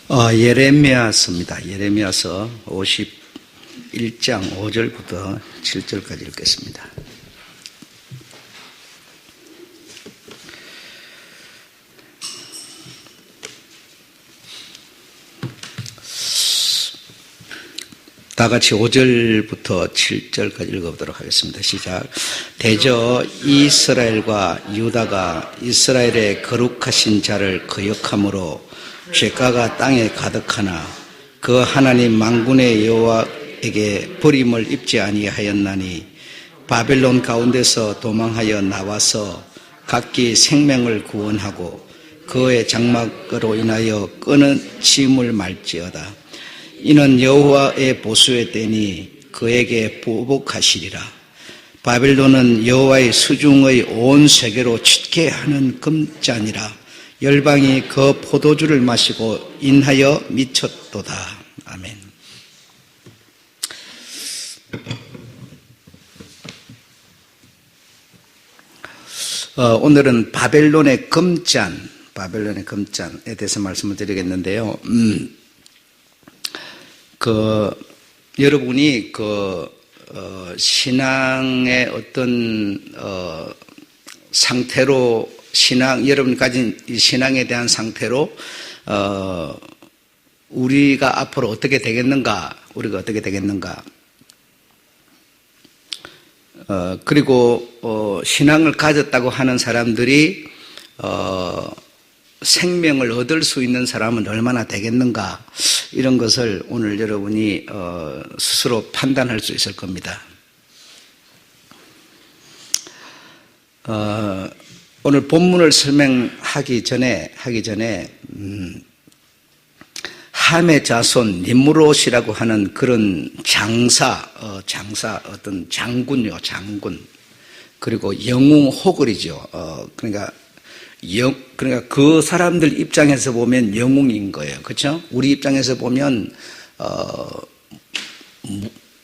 예레미야서입니다. 예레미야서 51장 5절부터 7절까지 읽겠습니다. 다 같이 5절부터 7절까지 읽어보도록 하겠습니다. 시작. 대저 이스라엘과 유다가 이스라엘의 거룩하신 자를 거역함으로 죄가가 땅에 가득하나 그 하나님 만군의 여호와에게 버림을 입지 아니하였나니 바벨론 가운데서 도망하여 나와서 각기 생명을 구원하고 그의 장막으로 인하여 끊어짐을 말지어다. 이는 여호와의 보수의 때니 그에게 보복하시리라. 바벨론은 여호와의 수중의 온 세계로 짙게 하는 금잔이라. 열방이 그 포도주를 마시고 인하여 미쳤도다. 아멘. 오늘은 바벨론의 금잔에 대해서 말씀을 드리겠는데요. 여러분이 신앙의 어떤 상태로 여러분이 가진 이 신앙에 대한 상태로 우리가 앞으로 어떻게 되겠는가, 그리고 신앙을 가졌다고 하는 사람들이 생명을 얻을 수 있는 사람은 얼마나 되겠는가, 이런 것을 오늘 여러분이 스스로 판단할 수 있을 겁니다. 오늘 본문을 설명하기 전에 함의 자손 니므롯이라고 하는 그런 어떤 장군, 그리고 영웅 호글이죠. 그러니까 그 사람들 입장에서 보면 영웅인 거예요. 그렇죠? 우리 입장에서 보면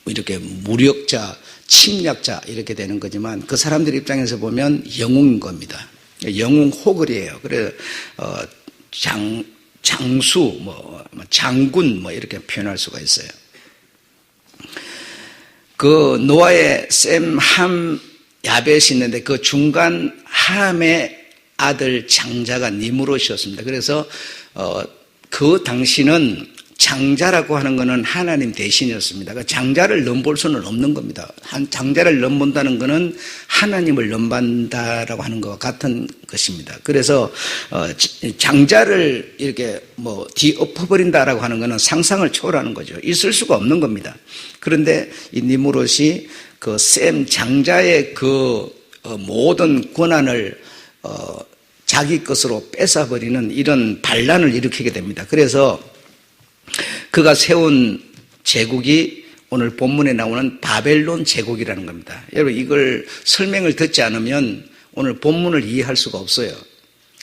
이렇게 무력자, 침략자 이렇게 되는 거지만 그 사람들 입장에서 보면 영웅인 겁니다. 영웅 호글이에요. 그래서 장수, 장군 이렇게 표현할 수가 있어요. 그 노아의 셈, 함, 야벳이 있는데 그 중간 함의 아들 장자가 니므롯이었습니다. 그래서 그 당시는 장자라고 하는 것은 하나님 대신이었습니다. 그러니까 장자를 넘볼 수는 없는 겁니다. 장자를 넘본다는 것은 하나님을 넘본다라고 하는 것과 같은 것입니다. 그래서 장자를 이렇게 뒤엎어버린다라고 하는 것은 상상을 초월하는 거죠. 있을 수가 없는 겁니다. 그런데 이 니므롯이 그 셈 장자의 그 모든 권한을 자기 것으로 뺏어버리는 이런 반란을 일으키게 됩니다. 그래서 그가 세운 제국이 오늘 본문에 나오는 바벨론 제국이라는 겁니다. 여러분, 이걸 설명을 듣지 않으면 오늘 본문을 이해할 수가 없어요.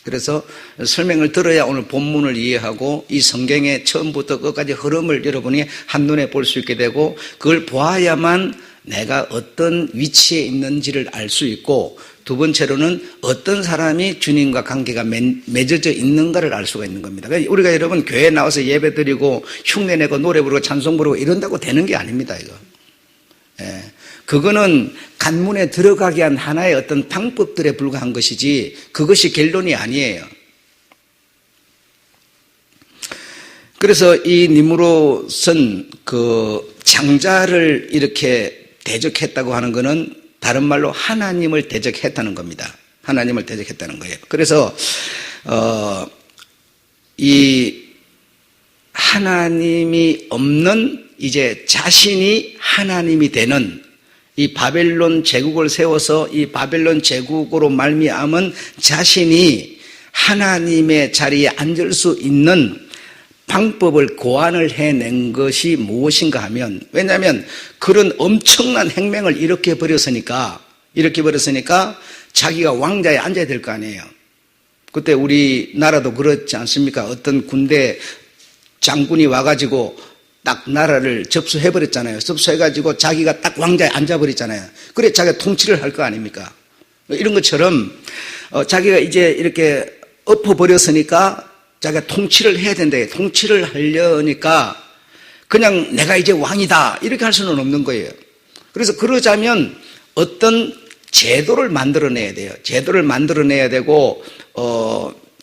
그래서 설명을 들어야 오늘 본문을 이해하고 이 성경의 처음부터 끝까지 흐름을 여러분이 한눈에 볼 수 있게 되고, 그걸 보아야만 내가 어떤 위치에 있는지를 알 수 있고, 두 번째로는 어떤 사람이 주님과 관계가 맺어져 있는가를 알 수가 있는 겁니다. 그러니까 우리가 여러분 교회에 나와서 예배 드리고 흉내 내고 노래 부르고 찬송 부르고 이런다고 되는 게 아닙니다. 이거. 예. 그거는 관문에 들어가기 위한 하나의 어떤 방법들에 불과한 것이지 그것이 결론이 아니에요. 그래서 이 니므롯은 그 장자를 이렇게 대적했다고 하는 것은 다른 말로 하나님을 대적했다는 겁니다. 하나님을 대적했다는 거예요. 그래서 이 하나님이 없는 이제 자신이 하나님이 되는 이 바벨론 제국을 세워서 이 바벨론 제국으로 말미암은 자신이 하나님의 자리에 앉을 수 있는 방법을 고안을 해낸 것이 무엇인가 하면, 왜냐하면 그런 엄청난 행명을 일으켜 버렸으니까 자기가 왕자에 앉아야 될 거 아니에요. 그때 우리나라도 그렇지 않습니까? 어떤 군대 장군이 와가지고 딱 나라를 접수해버렸잖아요. 접수해가지고 자기가 딱 왕자에 앉아버렸잖아요. 그래 자기가 통치를 할 거 아닙니까? 이런 것처럼 자기가 이제 이렇게 엎어버렸으니까 자기가 통치를 해야 된다. 통치를 하려니까 그냥 내가 이제 왕이다 이렇게 할 수는 없는 거예요. 그래서 그러자면 어떤 제도를 만들어내야 돼요. 제도를 만들어내야 되고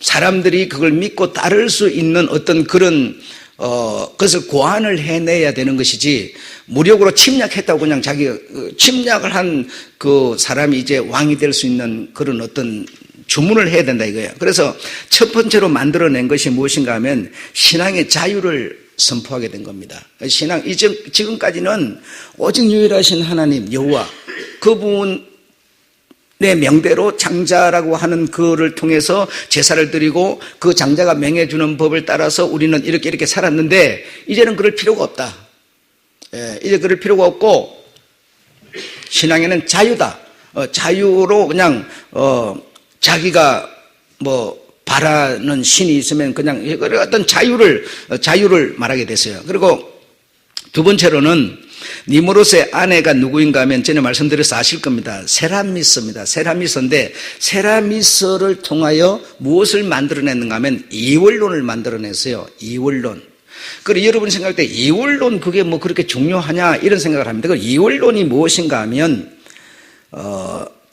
사람들이 그걸 믿고 따를 수 있는 어떤 그런 그것을 고안을 해내야 되는 것이지, 무력으로 침략했다고 그냥 자기 침략을 한 그 사람이 이제 왕이 될 수 있는 그런 어떤 주문을 해야 된다 이거예요. 그래서 첫 번째로 만들어낸 것이 무엇인가 하면 신앙의 자유를 선포하게 된 겁니다. 신앙, 지금까지는 오직 유일하신 하나님 여호와, 그분의 명대로 장자라고 하는 그를 통해서 제사를 드리고 그 장자가 명해주는 법을 따라서 우리는 이렇게 살았는데, 이제는 그럴 필요가 없다. 이제 그럴 필요가 없고 신앙에는 자유다. 자유로 그냥 자기가 뭐 바라는 신이 있으면 그냥 어떤 자유를 말하게 됐어요. 그리고 두 번째로는 니무롯의 아내가 누구인가 하면 전에 말씀드려서 아실 겁니다. 세라미스입니다. 세라미스인데, 세라미스를 통하여 무엇을 만들어냈는가 하면 이원론을 만들어냈어요. 이원론. 그리고 여러분 생각할 때 이원론 그게 뭐 그렇게 중요하냐 이런 생각을 합니다. 그 이원론이 무엇인가 하면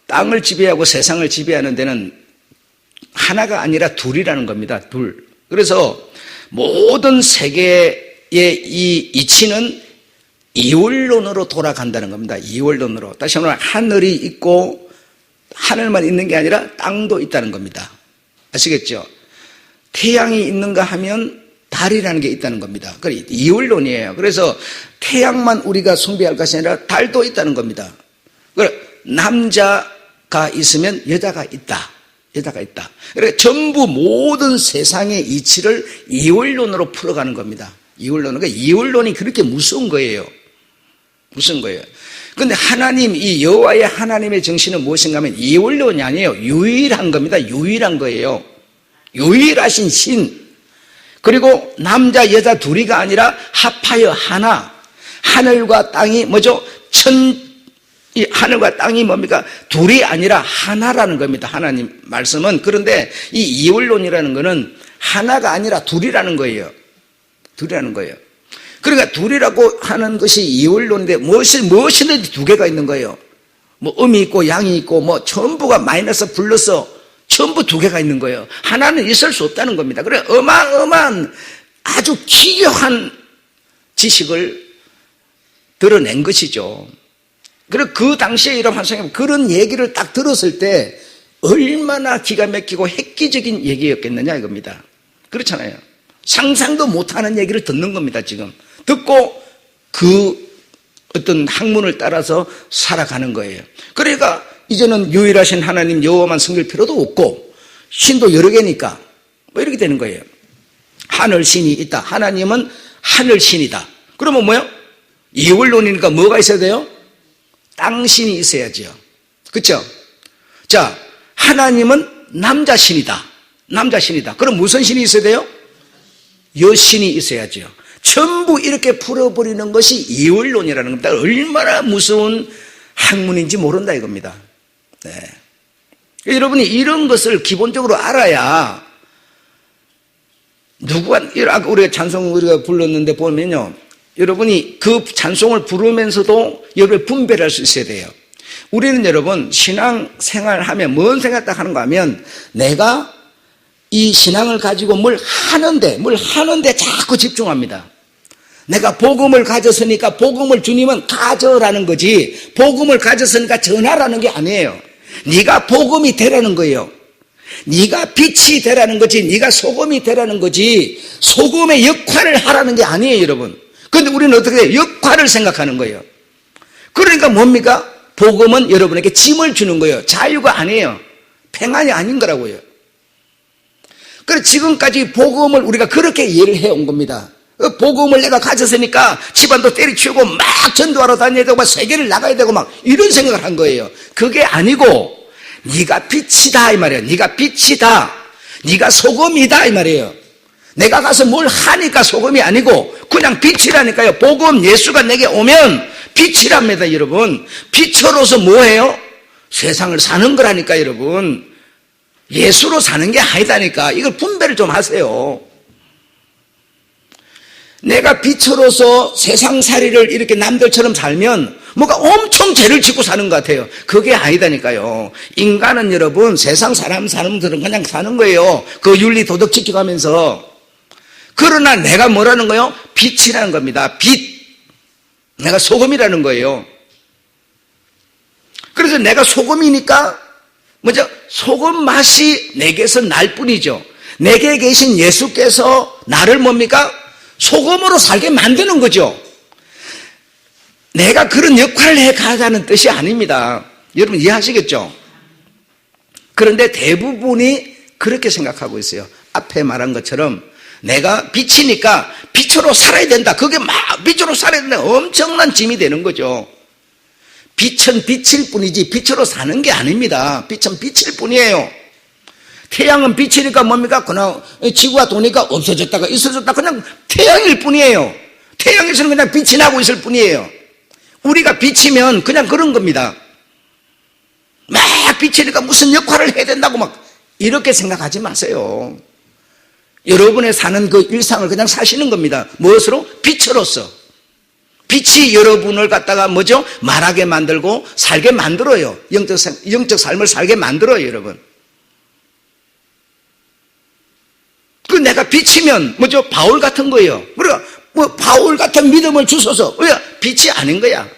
땅을 지배하고 세상을 지배하는 데는 하나가 아니라 둘이라는 겁니다. 둘. 그래서 모든 세계의 이 이치는 이원론으로 돌아간다는 겁니다. 이원론으로. 다시 한번 하늘이 있고 하늘만 있는 게 아니라 땅도 있다는 겁니다. 아시겠죠? 태양이 있는가 하면 달이라는 게 있다는 겁니다. 그래, 이원론이에요. 그래서 태양만 우리가 숭배할 것이 아니라 달도 있다는 겁니다. 그래, 남자가 있으면 여자가 있다. 여자가 있다. 그러니까 전부 모든 세상의 이치를 이원론으로 풀어가는 겁니다. 이원론. 그러니까 이원론이 그렇게 무서운 거예요. 무서운 거예요. 그런데 하나님, 이 여호와의 하나님의 정신은 무엇인가 하면 이원론이 아니에요. 유일한 겁니다. 유일한 거예요. 유일하신 신. 그리고 남자 여자 둘이가 아니라 합하여 하나. 하늘과 땅이 뭐죠? 이 하늘과 땅이 뭡니까? 둘이 아니라 하나라는 겁니다. 하나님 말씀은. 그런데 이 이원론이라는 것은 하나가 아니라 둘이라는 거예요. 둘이라는 거예요. 그러니까 둘이라고 하는 것이 이원론인데 무엇이든지 두 개가 있는 거예요. 뭐 음이 있고 양이 있고 뭐 전부가 마이너스 플러스 전부 두 개가 있는 거예요. 하나는 있을 수 없다는 겁니다. 그래 어마어마한 아주 기괴한 지식을 드러낸 것이죠. 그리고 그 당시에 이런 환상에 그런 얘기를 딱 들었을 때 얼마나 기가 막히고 획기적인 얘기였겠느냐 이겁니다. 그렇잖아요. 상상도 못하는 얘기를 듣는 겁니다. 지금 듣고 그 어떤 학문을 따라서 살아가는 거예요. 그러니까 이제는 유일하신 하나님 여호와만 섬길 필요도 없고 신도 여러 개니까 뭐 이렇게 되는 거예요. 하늘신이 있다. 하나님은 하늘신이다. 그러면 뭐요? 이원론이니까 뭐가 있어야 돼요? 땅신이 있어야죠. 그렇죠? 자, 하나님은 남자신이다. 남자신이다. 그럼 무슨 신이 있어야 돼요? 여신이 있어야죠. 전부 이렇게 풀어버리는 것이 이원론이라는 겁니다. 얼마나 무서운 학문인지 모른다 이겁니다. 네. 여러분이 이런 것을 기본적으로 알아야 아까 우리가 찬송 우리가 불렀는데 보면요. 여러분이 그 찬송을 부르면서도 여러분이 분별할 수 있어야 돼요. 우리는 여러분 신앙 생활하면 뭔 생각 딱 하는가 하면 내가 이 신앙을 가지고 뭘 하는데 자꾸 집중합니다. 내가 복음을 가졌으니까 복음을 주님은 가져라는 거지 복음을 가졌으니까 전하라는 게 아니에요. 네가 복음이 되라는 거예요. 네가 빛이 되라는 거지 네가 소금이 되라는 거지 소금의 역할을 하라는 게 아니에요 여러분. 그런데 우리는 어떻게 해요? 역할을 생각하는 거예요. 그러니까 뭡니까? 복음은 여러분에게 짐을 주는 거예요. 자유가 아니에요. 평안이 아닌 거라고요. 그래서 지금까지 복음을 우리가 그렇게 이해를 해온 겁니다. 복음을 내가 가졌으니까 집안도 때려치우고 막 전도하러 다녀야 되고 막 세계를 나가야 되고 막 이런 생각을 한 거예요. 그게 아니고 네가 빛이다 이 말이에요. 네가 빛이다. 네가 소금이다 이 말이에요. 내가 가서 뭘 하니까 소금이 아니고 그냥 빛이라니까요. 복음 예수가 내게 오면 빛이랍니다 여러분. 빛으로서 뭐해요? 세상을 사는 거라니까 여러분. 예수로 사는 게 아니다니까. 이걸 분배를 좀 하세요. 내가 빛으로서 세상살이를 이렇게 남들처럼 살면 뭔가 엄청 죄를 짓고 사는 것 같아요. 그게 아니다니까요. 인간은 여러분 세상 사람들은 그냥 사는 거예요. 그 윤리 도덕 지켜가면서. 그러나 내가 뭐라는 거예요? 빛이라는 겁니다. 빛. 내가 소금이라는 거예요. 그래서 내가 소금이니까 먼저 소금 맛이 내게서 날 뿐이죠. 내게 계신 예수께서 나를 뭡니까? 소금으로 살게 만드는 거죠. 내가 그런 역할을 해가자는 뜻이 아닙니다. 여러분 이해하시겠죠? 그런데 대부분이 그렇게 생각하고 있어요. 앞에 말한 것처럼 내가 빛이니까 빛으로 살아야 된다. 그게 막 빛으로 살아야 된다. 엄청난 짐이 되는 거죠. 빛은 빛일 뿐이지 빛으로 사는 게 아닙니다. 빛은 빛일 뿐이에요. 태양은 빛이니까 뭡니까? 그냥 지구가 도니까 없어졌다가 있어졌다 그냥 태양일 뿐이에요. 태양에서는 그냥 빛이 나고 있을 뿐이에요. 우리가 빛이면 그냥 그런 겁니다. 막 빛이니까 무슨 역할을 해야 된다고 막 이렇게 생각하지 마세요. 여러분의 사는 그 일상을 그냥 사시는 겁니다. 무엇으로? 빛으로서. 빛이 여러분을 갖다가 뭐죠? 말하게 만들고 살게 만들어요. 영적 삶을 살게 만들어요, 여러분. 그 내가 빛이면 뭐죠? 바울 같은 거예요. 그러니까 뭐 바울 같은 믿음을 주소서. 왜? 빛이 아닌 거야.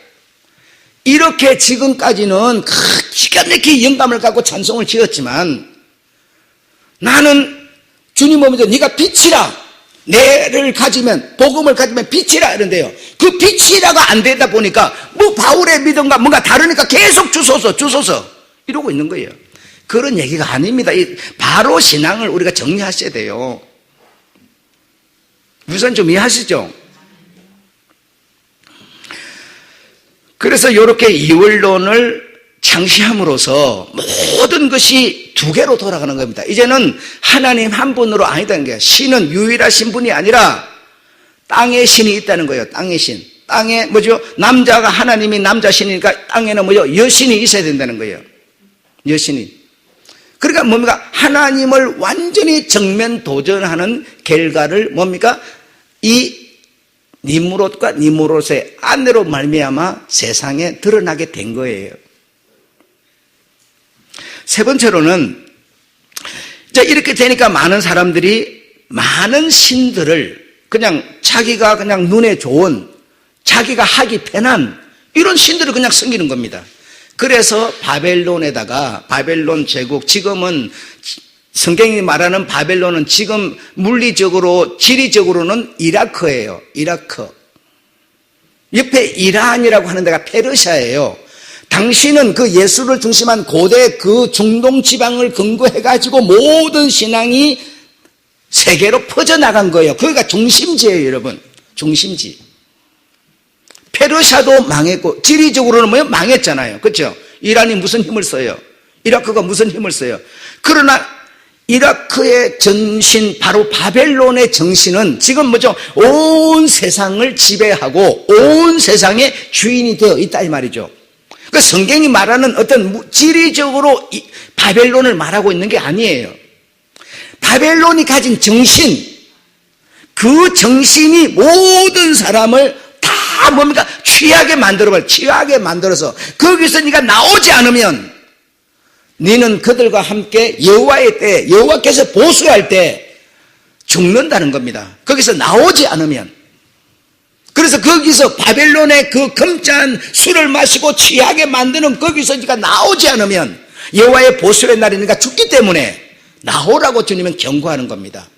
이렇게 지금까지는 기가 막히게 영감을 갖고 찬송을 지었지만 나는 주님 보면서 네가 빛이라. 내를 가지면 복음을 가지면 빛이라 이런데요. 그 빛이라가 안 되다 보니까 뭐 바울의 믿음과 뭔가 다르니까 계속 주소서 이러고 있는 거예요. 그런 얘기가 아닙니다. 바로 신앙을 우리가 정리하셔야 돼요. 우선 좀 이해하시죠? 그래서 이렇게 이원론을 창시함으로써 모든 것이 두 개로 돌아가는 겁니다. 이제는 하나님 한 분으로 아니다는 거예요. 신은 유일하신 분이 아니라 땅에 신이 있다는 거예요. 땅의 신. 땅에 뭐죠? 남자가 하나님이 남자 신이니까 땅에는 뭐죠? 여신이 있어야 된다는 거예요. 여신이. 그러니까 뭡니까? 하나님을 완전히 정면 도전하는 결과를 뭡니까? 이 니무롯과 니무롯의 아내로 말미암아 세상에 드러나게 된 거예요. 세 번째로는 이제 이렇게 되니까 많은 사람들이 많은 신들을 그냥 자기가 그냥 눈에 좋은 자기가 하기 편한 이런 신들을 그냥 섬기는 겁니다. 그래서 바벨론에다가 바벨론 제국 지금은 성경이 말하는 바벨론은 지금 물리적으로 지리적으로는 이라크예요. 이라크. 옆에 이란이라고 하는 데가 페르시아예요. 당시는 그 예수를 중심한 고대 그 중동 지방을 근거해가지고 모든 신앙이 세계로 퍼져나간 거예요. 거기가 중심지예요, 여러분. 중심지. 페르시아도 망했고, 지리적으로는 뭐예요? 망했잖아요. 그렇죠? 이란이 무슨 힘을 써요? 이라크가 무슨 힘을 써요? 그러나 이라크의 전신, 바로 바벨론의 정신은 지금 뭐죠? 온 세상을 지배하고 온 세상의 주인이 되어 있다 이 말이죠. 그 성경이 말하는 어떤 지리적으로 바벨론을 말하고 있는 게 아니에요. 바벨론이 가진 정신, 그 정신이 모든 사람을 다 뭡니까? 취하게 만들어서 거기서 네가 나오지 않으면 너는 그들과 함께 여호와의 때, 여호와께서 보수할 때 죽는다는 겁니다. 거기서 나오지 않으면. 그래서 거기서 바벨론의 그 검짠 술을 마시고 취하게 만드는 거기서 네가 나오지 않으면 여호와의 보수의 날이니까 죽기 때문에 나오라고 주님은 경고하는 겁니다.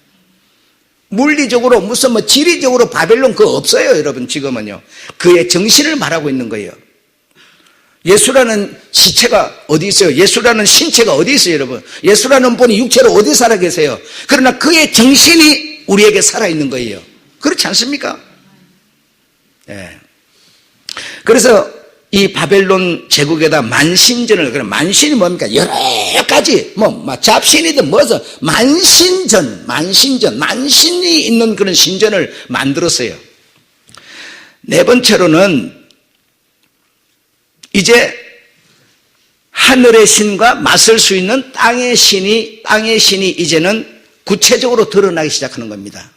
물리적으로 무슨 뭐 지리적으로 바벨론 그거 없어요, 여러분. 지금은요. 그의 정신을 말하고 있는 거예요. 예수라는 시체가 어디 있어요? 예수라는 신체가 어디 있어요, 여러분? 예수라는 분이 육체로 어디 살아 계세요? 그러나 그의 정신이 우리에게 살아있는 거예요. 그렇지 않습니까? 예. 그래서 이 바벨론 제국에다 만신전을, 그럼 만신이 뭡니까? 여러 가지, 잡신이든 뭐든 만신이 있는 그런 신전을 만들었어요. 네 번째로는 이제 하늘의 신과 맞설 수 있는 땅의 신이 이제는 구체적으로 드러나기 시작하는 겁니다.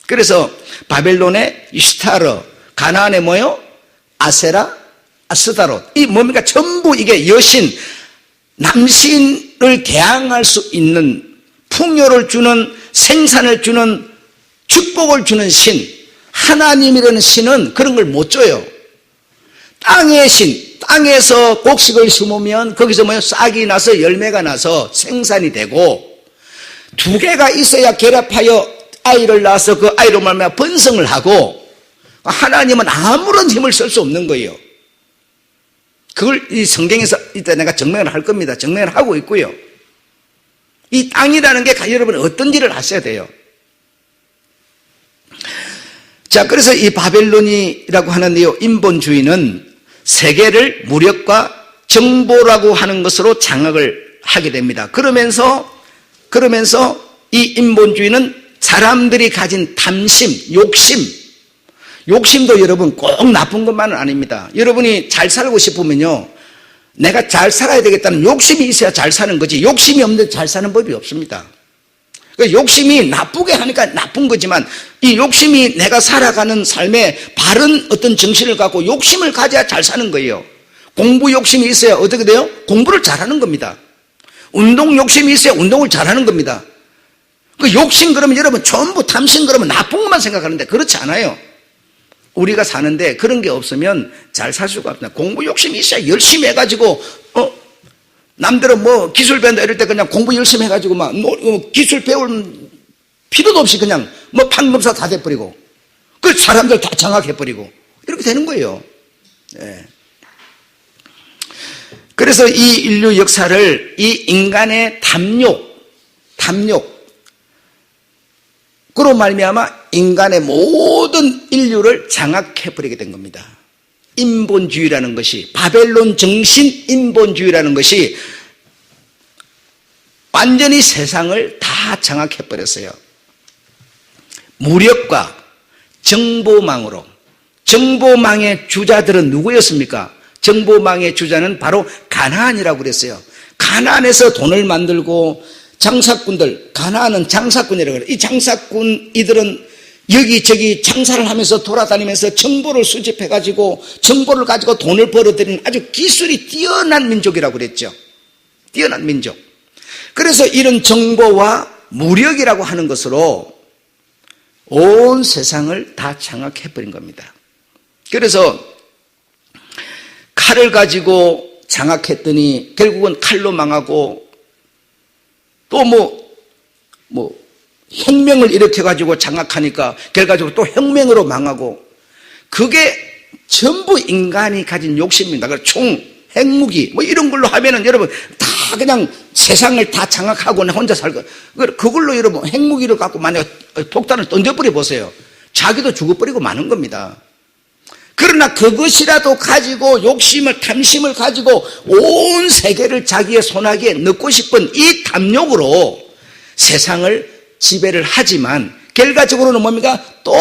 그래서 바벨론의 이슈타르, 가나안의 뭐요? 아세라, 아스다롯. 이 뭡니까? 전부 이게 여신, 남신을 대항할 수 있는 풍요를 주는, 생산을 주는, 축복을 주는 신, 하나님이라는 신은 그런 걸 못 줘요. 땅의 신, 땅에서 곡식을 심으면 거기서 뭐요? 싹이 나서 열매가 나서 생산이 되고, 두 개가 있어야 결합하여 아이를 낳아서 그 아이로 말미암아 번성을 하고, 하나님은 아무런 힘을 쓸 수 없는 거예요. 그걸 이 성경에서 이따 내가 증명을 할 겁니다. 증명을 하고 있고요. 이 땅이라는 게 여러분 어떤 일을 하셔야 돼요. 자, 그래서 이 바벨론이라고 하는 이 인본주의는 세계를 무력과 정보라고 하는 것으로 장악을 하게 됩니다. 그러면서 이 인본주의는 사람들이 가진 탐심, 욕심도 여러분 꼭 나쁜 것만은 아닙니다. 여러분이 잘 살고 싶으면요, 내가 잘 살아야 되겠다는 욕심이 있어야 잘 사는 거지, 욕심이 없는데 잘 사는 법이 없습니다. 욕심이 나쁘게 하니까 나쁜 거지만, 이 욕심이 내가 살아가는 삶에 바른 어떤 정신을 갖고 욕심을 가져야 잘 사는 거예요. 공부 욕심이 있어야 어떻게 돼요? 공부를 잘하는 겁니다. 운동 욕심이 있어야 운동을 잘하는 겁니다. 그 욕심 그러면 여러분 전부 탐심 그러면 나쁜 것만 생각하는데 그렇지 않아요. 우리가 사는데 그런 게 없으면 잘 살 수가 없습니다. 공부 욕심이 있어야 열심히 해가지고 남들은 뭐 기술 배운다 이럴 때 그냥 공부 열심히 해가지고 막 기술 배울 필요도 없이 그냥 뭐 판검사 다 돼버리고 그 사람들 다 장악해버리고 이렇게 되는 거예요. 네. 그래서 이 인류 역사를 이 인간의 그로 말미암아 인간의 모든 인류를 장악해버리게 된 겁니다. 인본주의라는 것이, 바벨론 정신 인본주의라는 것이 완전히 세상을 다 장악해버렸어요. 무력과 정보망으로. 정보망의 주자들은 누구였습니까? 정보망의 주자는 바로 가나안이라고 그랬어요. 가나안에서 돈을 만들고 장사꾼들, 가나안은 장사꾼이라고 그래요. 이 장사꾼 이들은 여기저기 장사를 하면서 돌아다니면서 정보를 수집해가지고 정보를 가지고 돈을 벌어들이는 아주 기술이 뛰어난 민족이라고 그랬죠. 뛰어난 민족. 그래서 이런 정보와 무력이라고 하는 것으로 온 세상을 다 장악해버린 겁니다. 그래서 칼을 가지고 장악했더니 결국은 칼로 망하고 또 혁명을 일으켜가지고 장악하니까 결과적으로 또 혁명으로 망하고 그게 전부 인간이 가진 욕심입니다. 그래서 총, 핵무기 뭐 이런 걸로 하면은 여러분 다 그냥 세상을 다 장악하고 혼자 살고 그걸로 여러분 핵무기를 갖고 만약 폭탄을 던져버려 보세요. 자기도 죽어버리고 마는 겁니다. 그러나 그것이라도 가지고 욕심을, 탐심을 가지고 온 세계를 자기의 손아귀에 넣고 싶은 이 탐욕으로 세상을 지배를 하지만 결과적으로는 뭡니까? 또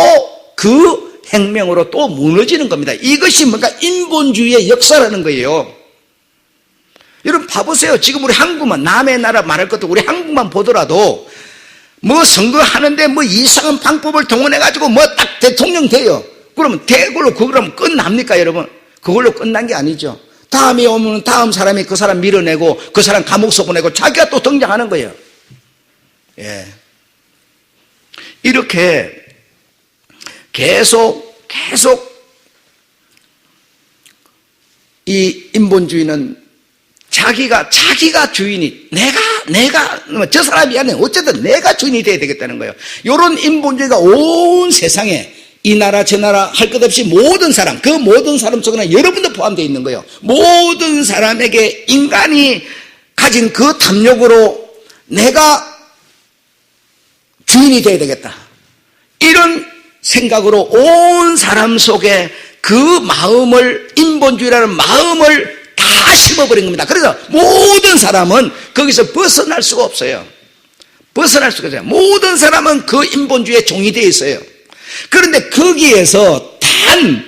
그 혁명으로 또 무너지는 겁니다. 이것이 뭔가 인본주의의 역사라는 거예요. 여러분 봐보세요. 지금 우리 한국만, 남의 나라 말할 것도 우리 한국만 보더라도 뭐 선거하는데 뭐 이상한 방법을 동원해가지고 뭐 딱 대통령 돼요. 그러면 그걸로 그거라면 끝납니까 여러분? 그걸로 끝난 게 아니죠. 다음에 오면 다음 사람이 그 사람 밀어내고 그 사람 감옥 써보내고 자기가 또 등장하는 거예요. 예. 이렇게 계속 이 인본주의는 자기가 주인이 내가 저 사람이 아니라 어쨌든 내가 주인이 돼야 되겠다는 거예요. 이런 인본주의가 온 세상에 이 나라 저 나라 할 것 없이 모든 사람, 그 모든 사람 속에는 여러분도 포함되어 있는 거예요. 모든 사람에게 인간이 가진 그 탐욕으로 내가 주인이 돼야 되겠다. 이런 생각으로 온 사람 속에 그 마음을, 인본주의라는 마음을 다 심어버린 겁니다. 그래서 모든 사람은 거기서 벗어날 수가 없어요. 벗어날 수가 없어요. 모든 사람은 그 인본주의에 종이 되어 있어요. 그런데 거기에서 단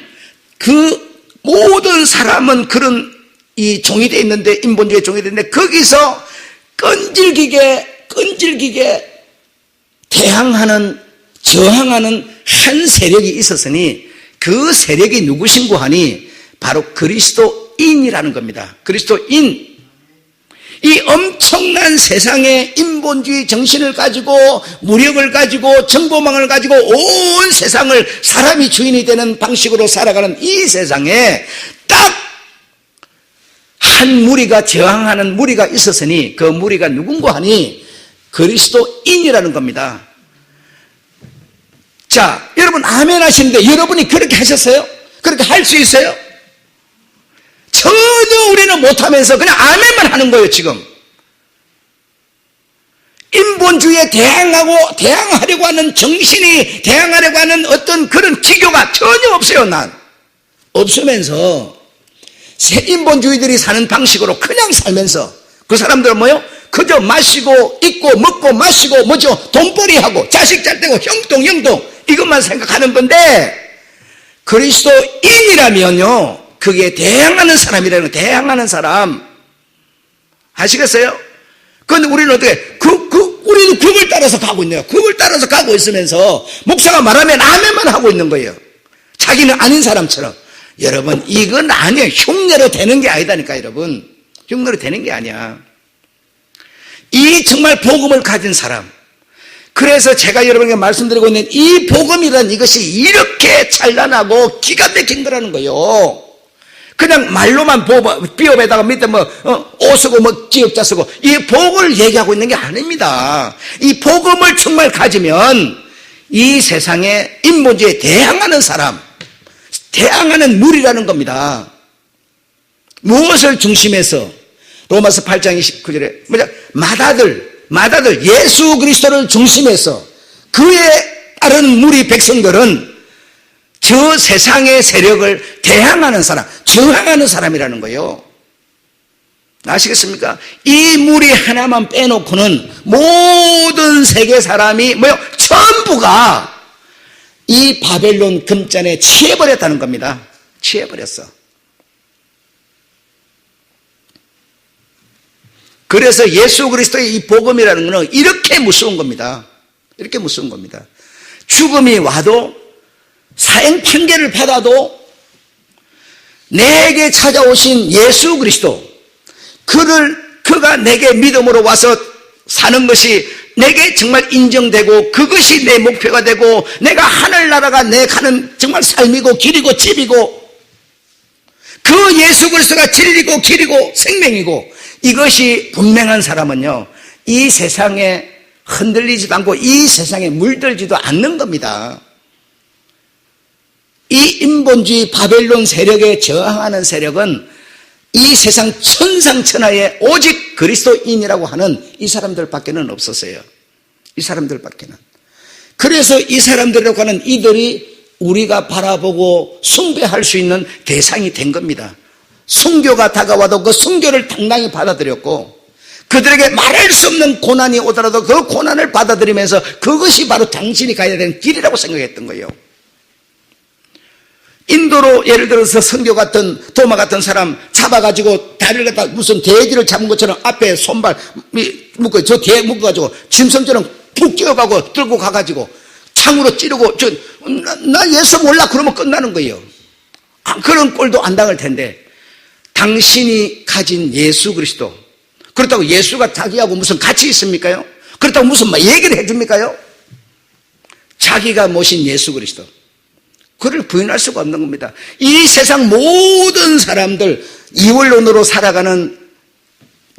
그 모든 사람은 그런 이 종이 돼 있는데, 인본주의 종이 돼 있는데, 거기서 끈질기게 대항하는, 저항하는 한 세력이 있었으니, 그 세력이 누구신고 하니 바로 그리스도인이라는 겁니다. 그리스도인. 이 엄청난 세상의 인본주의 정신을 가지고, 무력을 가지고, 정보망을 가지고 온 세상을 사람이 주인이 되는 방식으로 살아가는 이 세상에 딱 한 무리가 저항하는 무리가 있었으니, 그 무리가 누군고 하니 그리스도인이라는 겁니다. 자, 여러분 아멘 하시는데 여러분이 그렇게 하셨어요? 그렇게 할 수 있어요? 전혀 우리는 못하면서 그냥 아멘만 하는 거예요. 지금 인본주의에 대항하려고 하는 정신이, 대항하려고 하는 어떤 그런 기교가 전혀 없어요. 난 없으면서 인본주의들이 사는 방식으로 그냥 살면서, 그 사람들은 뭐요? 그저 마시고 입고 먹고 마시고 뭐죠? 돈벌이하고 자식 잘 되고 형통 이것만 생각하는 건데, 그리스도인이라면요, 그게 대항하는 사람이라는 거예요. 대항하는 사람. 아시겠어요? 그런데 우리는 어떻게, 우리는 그걸 따라서 가고 있네요. 그걸 따라서 가고 있으면서 목사가 말하면 아멘만 하고 있는 거예요. 자기는 아닌 사람처럼. 여러분, 이건 아니에요. 흉내로 되는 게 아니다니까, 여러분. 흉내로 되는 게 아니야. 이 정말 복음을 가진 사람. 그래서 제가 여러분에게 말씀드리고 있는 이 복음이란 이것이 이렇게 찬란하고 기가 막힌 거라는 거예요. 그냥 말로만 비업에다가 밑에 오 쓰고 지역자 쓰고, 이 복을 얘기하고 있는 게 아닙니다. 이 복음을 정말 가지면 이 세상에 인본주의에 대항하는 사람, 대항하는 무리라는 겁니다. 무엇을 중심해서? 로마서 8장 29절에 마다들 예수 그리스도를 중심해서 그에 따른 무리 백성들은 저 세상의 세력을 대항하는 사람, 저항하는 사람이라는 거예요. 아시겠습니까? 이 무리 하나만 빼놓고는 모든 세계 사람이 전부가 이 바벨론 금잔에 취해버렸다는 겁니다. 취해버렸어. 그래서 예수 그리스도의 이 복음이라는 것은 이렇게 무서운 겁니다. 이렇게 무서운 겁니다. 죽음이 와도, 사형 판결을 받아도 내게 찾아오신 예수 그리스도, 그가 내게 믿음으로 와서 사는 것이 내게 정말 인정되고, 그것이 내 목표가 되고, 내가 하늘나라가 내 가는 정말 삶이고 길이고 집이고, 그 예수 그리스도가 진리고 길이고 생명이고, 이것이 분명한 사람은요, 이 세상에 흔들리지도 않고 이 세상에 물들지도 않는 겁니다. 이 인본주의 바벨론 세력에 저항하는 세력은 이 세상 천상천하에 오직 그리스도인이라고 하는 이 사람들밖에는 없었어요. 이 사람들밖에는. 그래서 이 사람들이라고 하는 이들이 우리가 바라보고 숭배할 수 있는 대상이 된 겁니다. 순교가 다가와도 그 순교를 당당히 받아들였고, 그들에게 말할 수 없는 고난이 오더라도 그 고난을 받아들이면서 그것이 바로 당신이 가야 되는 길이라고 생각했던 거예요. 인도로 예를 들어서 선교 같은, 도마 같은 사람 잡아가지고 다리를 갖다 무슨 돼지를 잡은 것처럼 앞에 손발 묶고 저 뒤에 묶어가지고 짐승처럼 푹 끼어가고 들고 가가지고 창으로 찌르고, 나 예수 몰라 그러면 끝나는 거예요. 그런 꼴도 안 당할 텐데, 당신이 가진 예수 그리스도, 그렇다고 예수가 자기하고 무슨 같이 있습니까요? 그렇다고 무슨 얘기를 해줍니까요? 자기가 모신 예수 그리스도, 그를 부인할 수가 없는 겁니다. 이 세상 모든 사람들, 이원론으로 살아가는,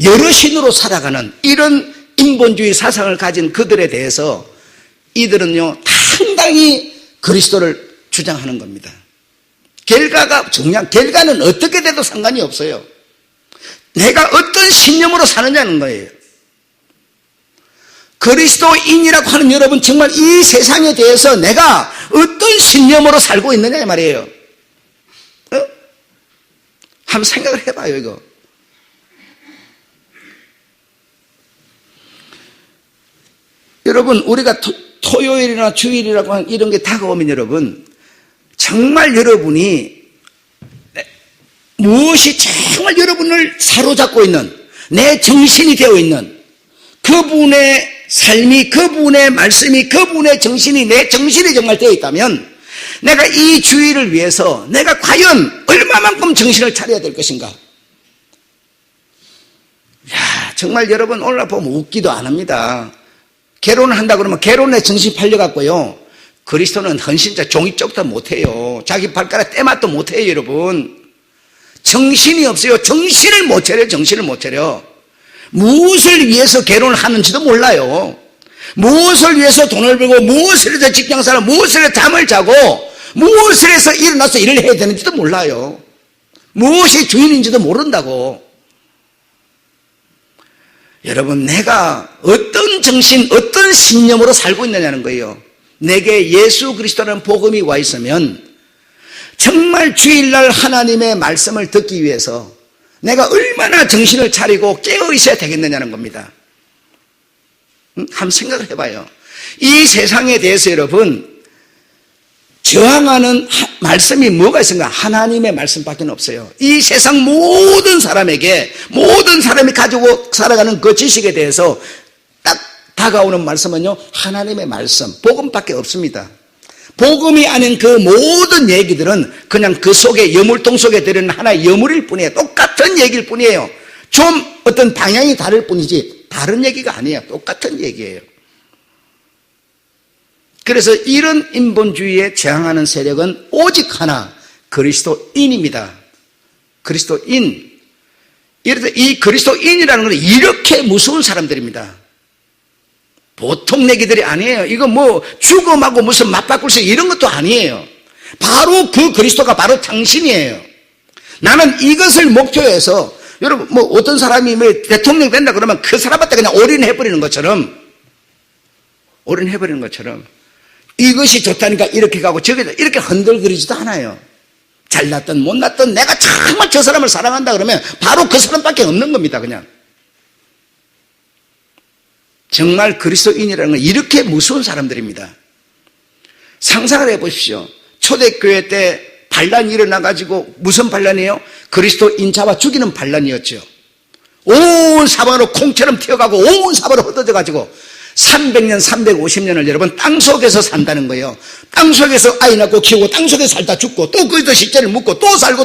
여러신으로 살아가는 이런 인본주의 사상을 가진 그들에 대해서 이들은요, 당당히 그리스도를 주장하는 겁니다. 결과는 어떻게 돼도 상관이 없어요. 내가 어떤 신념으로 사느냐는 거예요. 그리스도인이라고 하는 여러분, 정말 이 세상에 대해서 내가 어떤 신념으로 살고 있느냐 이 말이에요. 한번 생각을 해봐요, 이거. 여러분, 우리가 토요일이나 주일이라고 하는 이런 게 다가오면 여러분, 정말 여러분이 무엇이 정말 여러분을 사로잡고 있는, 내 정신이 되어 있는 그분의 삶이, 그분의 말씀이, 그분의 정신이 내 정신이 정말 되어 있다면 내가 이 주의를 위해서 내가 과연 얼마만큼 정신을 차려야 될 것인가. 야, 정말 여러분 오늘 보면 웃기도 안 합니다. 결혼을 한다 그러면 결혼에 정신 팔려갖고요, 그리스도는 헌신자 종이 쪽도 못해요. 자기 발가락 떼맛도 못해요. 여러분 정신이 없어요. 정신을 못 차려요. 정신을 못 차려. 무엇을 위해서 결혼을 하는지도 몰라요. 무엇을 위해서 돈을 벌고, 무엇을 해서 직장생활, 무엇을 해서 잠을 자고, 무엇을 해서 일어나서 일을 해야 되는지도 몰라요. 무엇이 주인인지도 모른다고. 여러분, 내가 어떤 정신, 어떤 신념으로 살고 있느냐는 거예요. 내게 예수 그리스도라는 복음이 와 있으면 정말 주일날 하나님의 말씀을 듣기 위해서 내가 얼마나 정신을 차리고 깨어 있어야 되겠느냐는 겁니다. 한번 생각을 해봐요. 이 세상에 대해서 여러분 저항하는 말씀이 뭐가 있습니까? 하나님의 말씀밖에 없어요. 이 세상 모든 사람에게, 모든 사람이 가지고 살아가는 그 지식에 대해서 딱 다가오는 말씀은요, 하나님의 말씀, 복음밖에 없습니다. 복음이 아닌 그 모든 얘기들은 그냥 그 속에, 여물통 속에 들은 하나의 여물일 뿐이에요. 똑같은 얘기일 뿐이에요. 좀 어떤 방향이 다를 뿐이지 다른 얘기가 아니에요. 똑같은 얘기예요. 그래서 이런 인본주의에 저항하는 세력은 오직 하나, 그리스도인입니다. 그리스도인. 이래서 이 그리스도인이라는 건 이렇게 무서운 사람들입니다. 보통 얘기들이 아니에요. 이거 뭐 죽음하고 무슨 맞바꿀 수 이런 것도 아니에요. 바로 그 그리스도가 바로 당신이에요. 나는 이것을 목표해서, 여러분 뭐 어떤 사람이 뭐 대통령 된다 그러면 그 사람한테 그냥 올인해버리는 것처럼, 이것이 좋다니까 이렇게 가고 저게 이렇게 흔들거리지도 않아요. 잘났든 못났든 내가 정말 저 사람을 사랑한다 그러면 바로 그 사람밖에 없는 겁니다. 그냥 정말 그리스도인이라는 건 이렇게 무서운 사람들입니다. 상상을 해보십시오. 초대교회 때 반란이 일어나가지고, 무슨 반란이에요? 그리스도인 잡아 죽이는 반란이었죠. 온 사방으로 콩처럼 튀어가고 온 사방으로 흩어져가지고 300년 350년을 여러분 땅속에서 산다는 거예요. 땅속에서 아이 낳고 키우고 땅속에서 살다 죽고 또 거기서 식재를 묻고 또 살고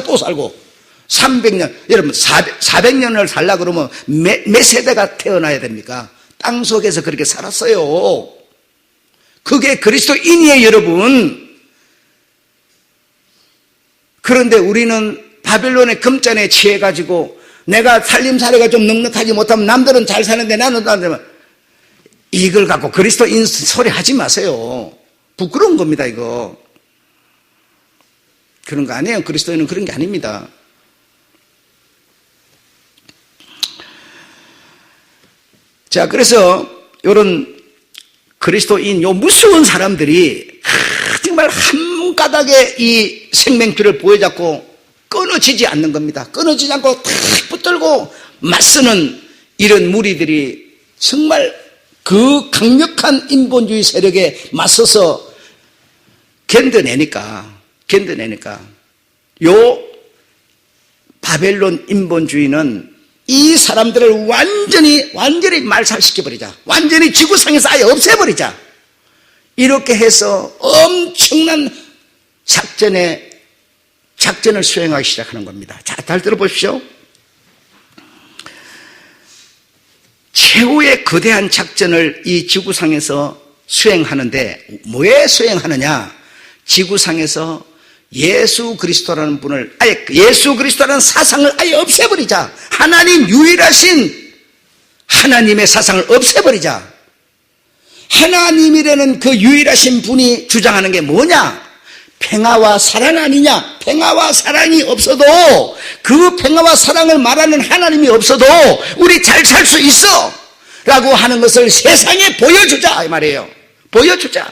300년, 여러분 400년을 살려고 그러면 몇 세대가 태어나야 됩니까? 땅속에서 그렇게 살았어요. 그게 그리스도인이에요, 여러분. 그런데 우리는 바벨론의 금잔에 취해가지고 내가 살림살이가 좀 넉넉하지 못하면 남들은 잘 사는데 나는 안 되면, 이걸 갖고 그리스도인 소리 하지 마세요. 부끄러운 겁니다, 이거. 그런 거 아니에요. 그리스도인은 그런 게 아닙니다. 자, 그래서 이런 그리스도인, 요 무서운 사람들이 정말 한 가닥의 이 생명줄을 보여잡고 끊어지지 않는 겁니다. 끊어지지 않고 탁 붙들고 맞서는 이런 무리들이 정말 그 강력한 인본주의 세력에 맞서서 견뎌내니까 요 바벨론 인본주의는 이 사람들을 완전히 말살시켜버리자, 완전히 지구상에서 아예 없애버리자, 이렇게 해서 엄청난 작전을 수행하기 시작하는 겁니다. 자, 잘 들어보십시오. 최후의 거대한 작전을 이 지구상에서 수행하는데, 왜 수행하느냐? 지구상에서 예수 그리스도라는 분을, 아예 예수 그리스도라는 사상을 아예 없애버리자. 하나님 유일하신 하나님의 사상을 없애버리자. 하나님이라는 그 유일하신 분이 주장하는 게 뭐냐? 평화와 사랑 아니냐? 평화와 사랑이 없어도, 그 평화와 사랑을 말하는 하나님이 없어도 우리 잘 살 수 있어 라고 하는 것을 세상에 보여주자, 이 말이에요. 보여주자.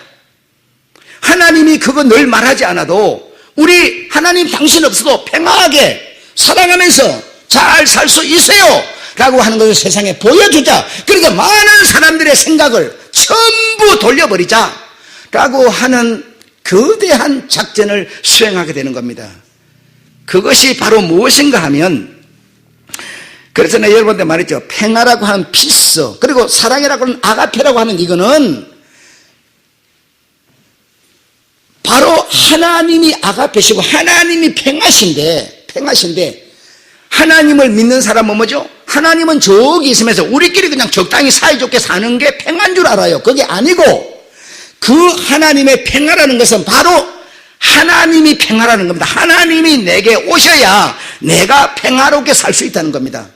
하나님이 그거 늘 말하지 않아도 우리 하나님 당신 없어도 평화하게 사랑하면서 잘 살 수 있어요 라고 하는 것을 세상에 보여주자. 그러니까 많은 사람들의 생각을 전부 돌려버리자 라고 하는 거대한 작전을 수행하게 되는 겁니다. 그것이 바로 무엇인가 하면, 그래서 내가 여러분한테 말했죠. 평화라고 하는 피스, 그리고 사랑이라고 하는 아가페라고 하는 이거는 바로 하나님이 아가페시고 하나님이 평화신데, 하나님을 믿는 사람은 뭐죠? 하나님은 저기 있으면서 우리끼리 그냥 적당히 사이좋게 사는 게 평화인 줄 알아요. 그게 아니고, 그 하나님의 평화라는 것은 바로 하나님이 평화라는 겁니다. 하나님이 내게 오셔야 내가 평화롭게 살 수 있다는 겁니다.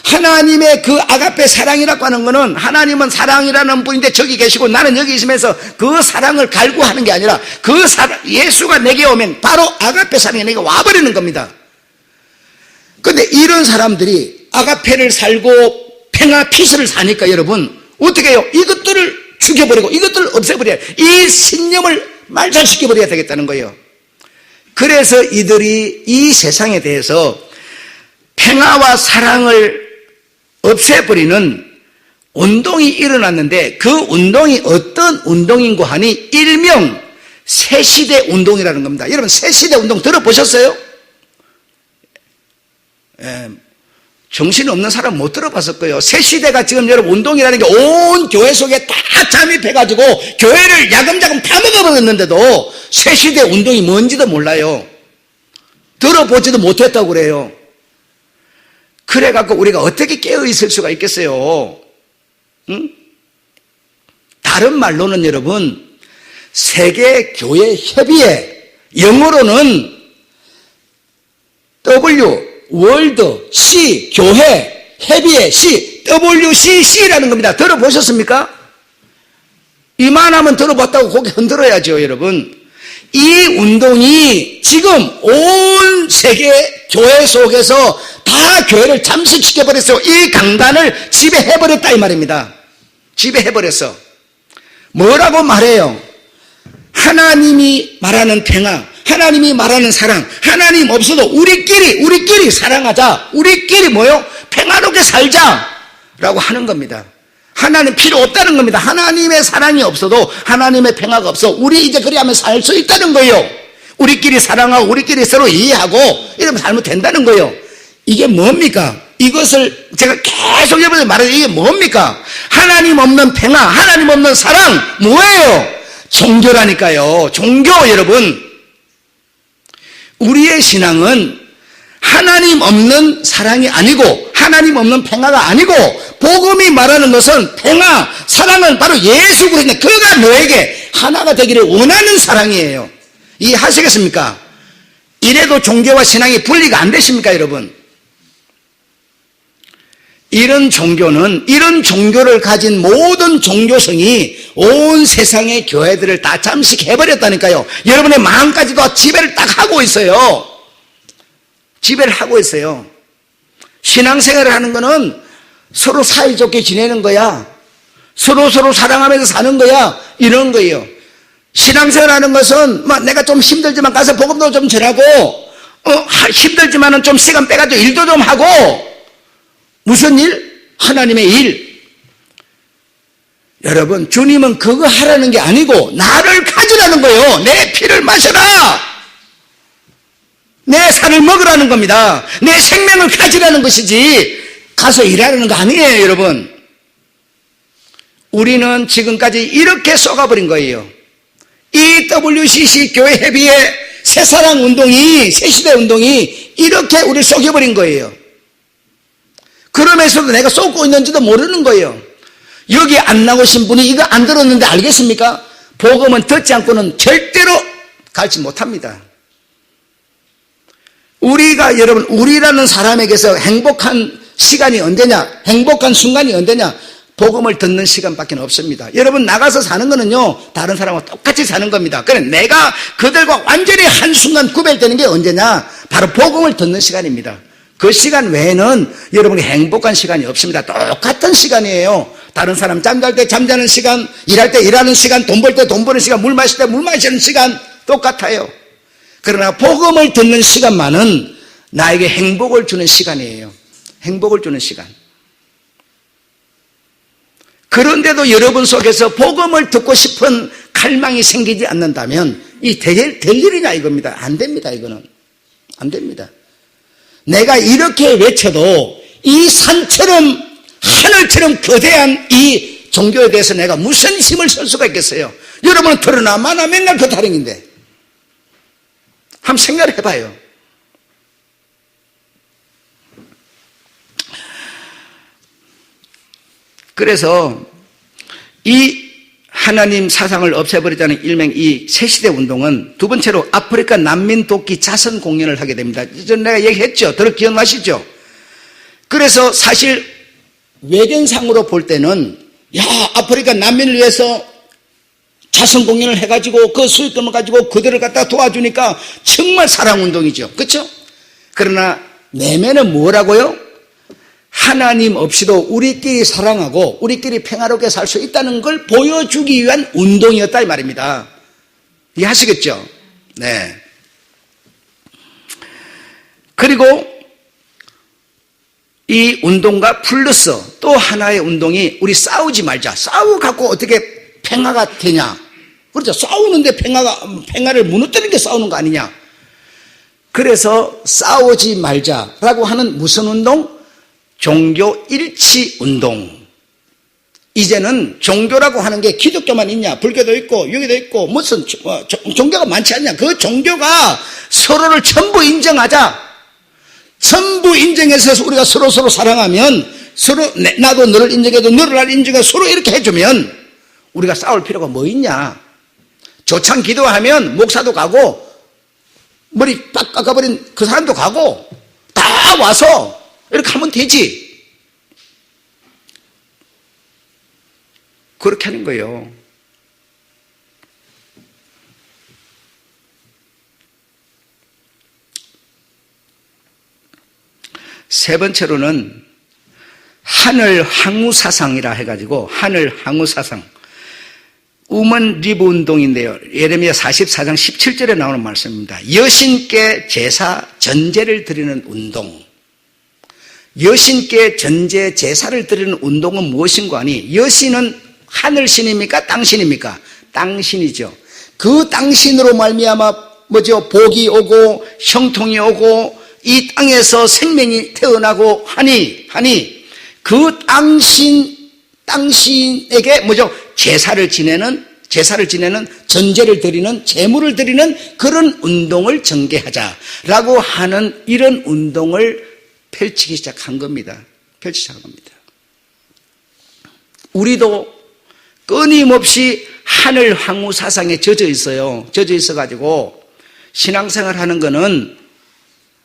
하나님의 그 아가페 사랑이라고 하는 것은, 하나님은 사랑이라는 분인데 저기 계시고 나는 여기 있으면서 그 사랑을 갈구하는 게 아니라, 그 사랑, 예수가 내게 오면 바로 아가페 사랑이 내게 와버리는 겁니다. 그런데 이런 사람들이 아가페를 살고 평화 피스를 사니까 여러분 어떻게 해요? 이것들을 죽여버리고 이것들을 없애버려야, 이 신념을 말살시켜버려야 되겠다는 거예요. 그래서 이들이 이 세상에 대해서 평화와 사랑을 없애버리는 운동이 일어났는데, 그 운동이 어떤 운동인고 하니 일명 새시대 운동이라는 겁니다. 여러분 새시대 운동 들어보셨어요? 정신없는 사람 못 들어봤을 거예요. 새시대가 지금 여러분 운동이라는 게 온 교회 속에 다 잠입해가지고 교회를 야금야금 다 먹어버렸는데도 새시대 운동이 뭔지도 몰라요. 들어보지도 못했다고 그래요. 그래갖고 우리가 어떻게 깨어있을 수가 있겠어요? 응? 다른 말로는 여러분, 세계교회협의회, 영어로는 W, 월드, C, 교회, 협의회, C, WCC라는 겁니다. 들어보셨습니까? 이만하면 들어봤다고 고개 흔들어야죠, 여러분. 이 운동이 지금 온 세계 교회 속에서 다 교회를 잠식시켜버렸어요. 이 강단을 지배해버렸다 이 말입니다. 지배해버렸어. 뭐라고 말해요? 하나님이 말하는 평화, 하나님이 말하는 사랑, 하나님 없어도 우리끼리 사랑하자, 우리끼리 뭐요? 평화롭게 살자라고 하는 겁니다. 하나님 필요 없다는 겁니다. 하나님의 사랑이 없어도, 하나님의 평화가 없어, 우리 이제 그리하면 살 수 있다는 거예요. 우리끼리 사랑하고 우리끼리 서로 이해하고 이러면 살면 된다는 거예요. 이게 뭡니까? 이것을 제가 계속 여러분들 말해요. 이게 뭡니까? 하나님 없는 평화, 하나님 없는 사랑, 뭐예요? 종교라니까요. 종교. 여러분, 우리의 신앙은 하나님 없는 사랑이 아니고 하나님 없는 평화가 아니고, 복음이 말하는 것은 평화, 사랑은 바로 예수 그리스도, 그가 너에게 하나가 되기를 원하는 사랑이에요. 이해하시겠습니까? 이래도 종교와 신앙이 분리가 안 되십니까, 여러분? 이런 종교는, 이런 종교를 가진 모든 종교성이 온 세상의 교회들을 다 잠식해버렸다니까요. 여러분의 마음까지도 지배를 딱 하고 있어요. 지배를 하고 있어요. 신앙생활을 하는 거는 서로 사이좋게 지내는 거야. 서로 사랑하면서 사는 거야. 이런 거예요. 신앙생활 하는 것은 내가 좀 힘들지만 가서 복음도 좀 전하고, 힘들지만은 좀 시간 빼가지고 일도 좀 하고. 무슨 일? 하나님의 일. 여러분, 주님은 그거 하라는 게 아니고 나를 가지라는 거예요. 내 피를 마셔라, 내 살을 먹으라는 겁니다. 내 생명을 가지라는 것이지 가서 일하라는 거 아니에요. 여러분, 우리는 지금까지 이렇게 쏘가버린 거예요. 이 WCC 교회 협의회 새사랑 운동이, 새시대 운동이 이렇게 우리를 쏘겨버린 거예요. 그러면서도 내가 쏟고 있는지도 모르는 거예요. 여기 안 나오신 분이 이거 안 들었는데 알겠습니까? 복음은 듣지 않고는 절대로 가르치 못합니다. 우리가, 여러분, 우리라는 사람에게서 행복한 시간이 언제냐, 행복한 순간이 언제냐, 복음을 듣는 시간밖에 없습니다. 여러분, 나가서 사는 거는요, 다른 사람과 똑같이 사는 겁니다. 그래, 내가 그들과 완전히 한순간 구별되는 게 언제냐, 바로 복음을 듣는 시간입니다. 그 시간 외에는 여러분이 행복한 시간이 없습니다. 똑같은 시간이에요. 다른 사람 잠잘 때 잠자는 시간, 일할 때 일하는 시간, 돈 벌 때 돈 버는 시간, 물 마실 때 물 마시는 시간 똑같아요. 그러나 복음을 듣는 시간만은 나에게 행복을 주는 시간이에요. 행복을 주는 시간. 그런데도 여러분 속에서 복음을 듣고 싶은 칼망이 생기지 않는다면 이 될 일이냐 이겁니다. 안 됩니다. 이거는 안 됩니다. 내가 이렇게 외쳐도 이 산처럼 하늘처럼 거대한 이 종교에 대해서 내가 무슨 힘을 쓸 수가 있겠어요? 여러분은 들으나 마나 맨날 그 타령인데 한번 생각을 해봐요. 그래서 이 하나님 사상을 없애버리자는 일명 이 새시대 운동은 두 번째로 아프리카 난민 돕기 자선 공연을 하게 됩니다. 전 내가 얘기했죠. 기억나시죠? 그래서 사실 외견상으로 볼 때는 아프리카 난민을 위해서 자선 공연을 해가지고 그 수익금을 가지고 그들을 갖다 도와주니까 정말 사랑운동이죠. 그렇죠? 그러나 내면은 뭐라고요? 하나님 없이도 우리끼리 사랑하고 우리끼리 평화롭게 살 수 있다는 걸 보여주기 위한 운동이었다 이 말입니다. 이해하시겠죠? 네. 그리고 이 운동과 플러스 또 하나의 운동이 우리 싸우지 말자. 싸워갖고 어떻게 평화가 되냐? 그렇죠. 싸우는데 평화를 무너뜨리는 게 싸우는 거 아니냐? 그래서 싸우지 말자라고 하는 무슨 운동? 종교 일치 운동. 이제는 종교라고 하는 게 기독교만 있냐? 불교도 있고 유교도 있고 무슨 종교가 많지 않냐? 그 종교가 서로를 전부 인정하자. 전부 인정해서 우리가 서로 사랑하면 서로 나도 너를 인정해도 너를 날 인정해 서로 이렇게 해주면 우리가 싸울 필요가 뭐 있냐? 조창 기도하면 목사도 가고 머리 빡 깎아버린 그 사람도 가고 다 와서 이렇게 하면 되지. 그렇게 하는 거예요. 세 번째로는 하늘 항우 사상이라 해가지고 하늘 항우 사상. 우먼 리브 운동인데요. 예레미야 44장 17절에 나오는 말씀입니다. 여신께 제사 전제를 드리는 운동. 여신께 전제 제사를 드리는 운동은 무엇인가 하니 여신은 하늘신입니까? 땅신입니까? 땅신이죠. 그 땅신으로 말미암아 뭐죠? 복이 오고 형통이 오고 이 땅에서 생명이 태어나고 하니 그 땅신에게 뭐죠? 제사를 지내는 전제를 드리는 제물을 드리는 그런 운동을 전개하자라고 하는 이런 운동을 펼치기 시작한 겁니다. 우리도 끊임없이 하늘 항우 사상에 젖어 있어요. 젖어 있어가지고 신앙생활 하는 거는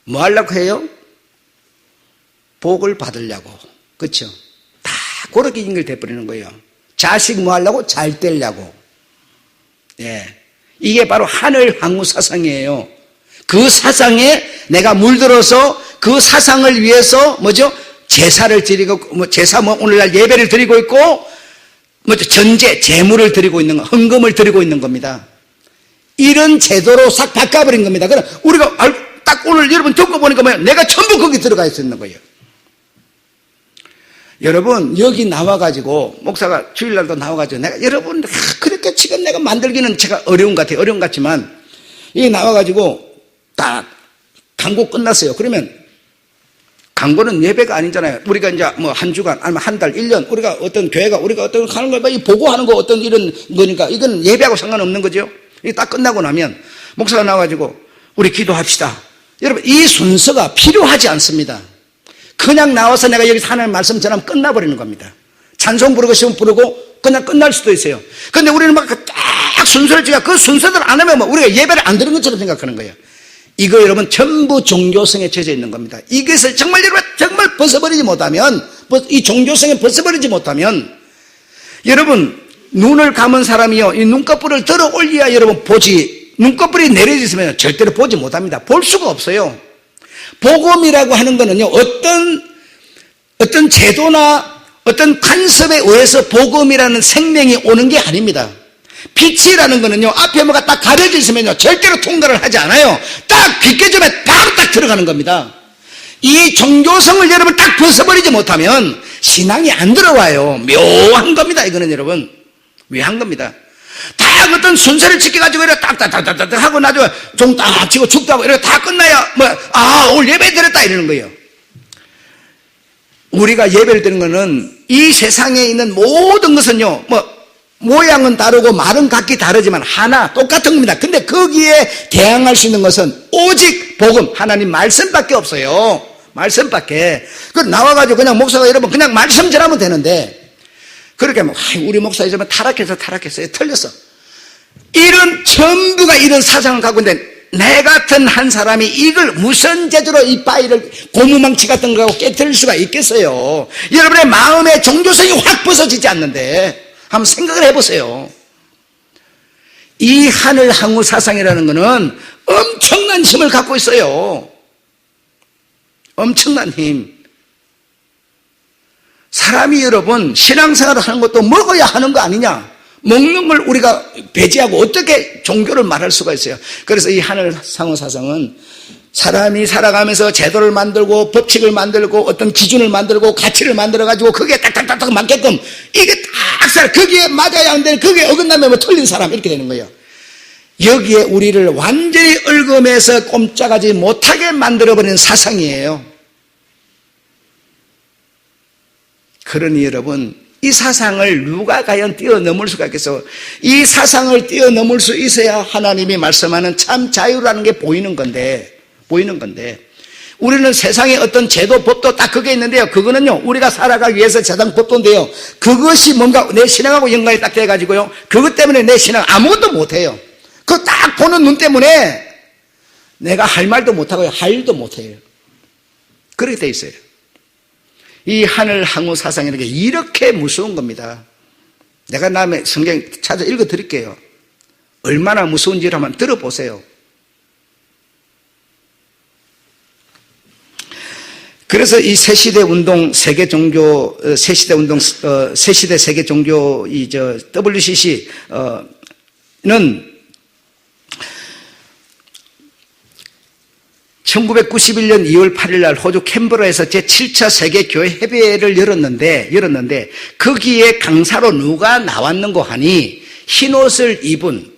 뭐 하려고 해요? 복을 받으려고. 그렇죠? 다 그렇게 연결돼버리는 거예요. 자식 뭐 하려고? 잘 되려고. 예. 이게 바로 하늘 항우 사상이에요. 그 사상에 내가 물들어서 그 사상을 위해서 뭐죠? 제사를 드리고 오늘날 예배를 드리고 있고 뭐죠? 전제 제물을 드리고 있는 거, 헌금을 드리고 있는 겁니다. 이런 제도로 싹 바꿔버린 겁니다. 그럼 우리가 딱 오늘 여러분 듣고 보니까 뭐예요? 내가 전부 거기 들어가 있었는 거예요. 여러분 여기 나와가지고 목사가 주일날도 나와가지고 내가 여러분 그렇게 지금 내가 만들기는 제가 어려운 것 같아요. 어려운 것 같지만 여기 나와가지고 딱 광고 끝났어요. 그러면 광고는 예배가 아니잖아요. 우리가 이제 뭐 한 주간 아니면 한 달, 1년 우리가 어떤 교회가 우리가 어떤 하는 걸 보고하는 거 어떤 이런 거니까 이건 예배하고 상관없는 거죠. 이게 딱 끝나고 나면 목사가 나와가지고 우리 기도합시다. 여러분 이 순서가 필요하지 않습니다. 그냥 나와서 내가 여기서 하나님 말씀 전하면 끝나버리는 겁니다. 찬송 부르고 시험 부르고 그냥 끝날 수도 있어요. 근데 우리는 막 딱 순서를 지가 그 순서대로 안 하면 뭐 우리가 예배를 안 드리는 것처럼 생각하는 거예요. 이거 여러분 전부 종교성에 젖어 있는 겁니다. 이것을 정말 여러분 정말 벗어버리지 못하면 이 종교성에 벗어버리지 못하면 여러분 눈을 감은 사람이요 이 눈꺼풀을 들어 올려야 여러분 보지 눈꺼풀이 내려져 있으면 절대로 보지 못합니다. 볼 수가 없어요. 복음이라고 하는 거는요 어떤 제도나 어떤 간섭에 의해서 복음이라는 생명이 오는 게 아닙니다. 빛이라는 거는요 앞에 뭐가 딱 가려져 있으면요 절대로 통과를 하지 않아요. 딱 비껴주면 바로 딱 들어가는 겁니다. 이 종교성을 여러분 딱 벗어버리지 못하면 신앙이 안 들어와요. 묘한 겁니다. 이거는 여러분 묘한 겁니다. 다 어떤 순서를 지켜가지고 이렇게 딱딱딱딱딱 하고 나중에 종 딱 치고 축도하고 이렇게 다 끝나야 오늘 예배 드렸다 이러는 거예요. 우리가 예배를 드리는 거는 이 세상에 있는 모든 것은요, 모양은 다르고 말은 각기 다르지만 하나 똑같은 겁니다. 근데 거기에 대항할 수 있는 것은 오직 복음, 하나님 말씀밖에 없어요. 말씀밖에. 그 나와가지고 그냥 목사가 여러분 그냥 말씀 전하면 되는데, 그렇게 우리 목사 이러면 타락했어요. 틀렸어. 이런 전부가 이런 사상을 갖고 있는데, 내 같은 한 사람이 이걸 무슨 재주로 이 바위를 고무망치 같은 거하고 깨뜨릴 수가 있겠어요? 여러분의 마음의 종교성이 확 벗어지지 않는데 한번 생각을 해보세요. 이 하늘 항우 사상이라는 것은 엄청난 힘을 갖고 있어요. 엄청난 힘. 사람이 여러분 신앙생활을 하는 것도 먹어야 하는 거 아니냐? 먹는 걸 우리가 배제하고 어떻게 종교를 말할 수가 있어요? 그래서 이 하늘 상호 사상은 사람이 살아가면서 제도를 만들고 법칙을 만들고 어떤 기준을 만들고 가치를 만들어가지고 그게 딱딱딱딱 맞게끔 이게 딱 거기에 맞아야 하는데 거기에 어긋나면 틀린 사람 이렇게 되는 거예요. 여기에 우리를 완전히 얽음해서 꼼짝하지 못하게 만들어버리는 사상이에요. 그러니 여러분, 이 사상을 누가 과연 뛰어넘을 수가 있겠어? 이 사상을 뛰어넘을 수 있어야 하나님이 말씀하는 참 자유라는 게 보이는 건데 우리는 세상에 어떤 제도 법도 딱 그게 있는데요, 그거는요 우리가 살아가기 위해서 세상 법도인데요, 그것이 뭔가 내 신앙하고 연관이 딱 돼가지고요, 그것 때문에 내 신앙 아무것도 못해요. 그 딱 보는 눈 때문에 내가 할 말도 못하고요, 할 일도 못해요. 그렇게 돼 있어요. 이 하늘 항우 사상이라는 게 이렇게 무서운 겁니다. 내가 다음에 성경 찾아 읽어 드릴게요. 얼마나 무서운지를 한번 들어보세요. 그래서 이 새시대 운동 세계 종교 새시대 운동 새시대 세계 종교 WCC는 1991년 2월 8일 날 호주 캔버라에서 제7차 세계교회 협의회를 열었는데 거기에 강사로 누가 나왔는고 하니 흰옷을 입은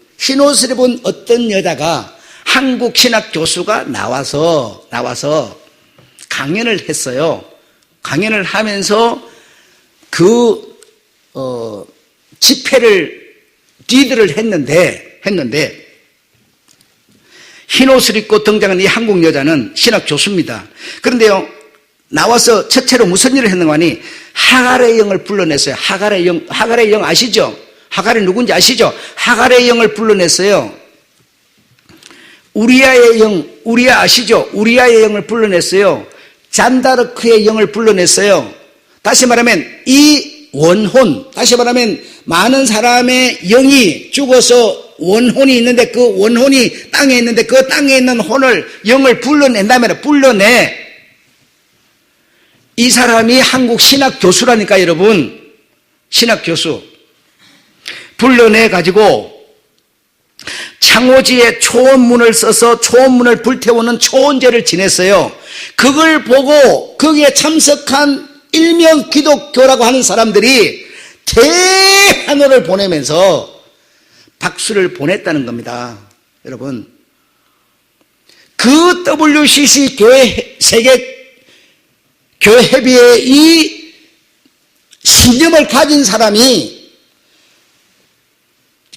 어떤 여자가 한국 신학 교수가 나와서 강연을 했어요. 강연을 하면서 집회를 리드를 했는데 흰옷을 입고 등장한 이 한국 여자는 신학 교수입니다. 그런데요, 나와서 첫째로 무슨 일을 했는가 하니 하갈의 영을 불러냈어요. 하갈의 영 아시죠? 하갈이 누군지 아시죠? 하갈의 영을 불러냈어요. 우리아의 영, 우리아 아시죠? 우리아의 영을 불러냈어요. 잔다르크의 영을 불러냈어요. 다시 말하면 이 원혼, 다시 말하면 많은 사람의 영이 죽어서 원혼이 있는데 그 원혼이 땅에 있는데 그 땅에 있는 영을 불러낸다면 이 사람이 한국 신학 교수라니까 여러분. 신학 교수. 불러내가지고 창호지에 초원문을 써서 초원문을 불태우는 초원제를 지냈어요. 그걸 보고 거기에 참석한 일명 기독교라고 하는 사람들이 대환호를 보내면서 박수를 보냈다는 겁니다. 여러분, 그 WCC 세계 교회 협의회의 이 신념을 가진 사람이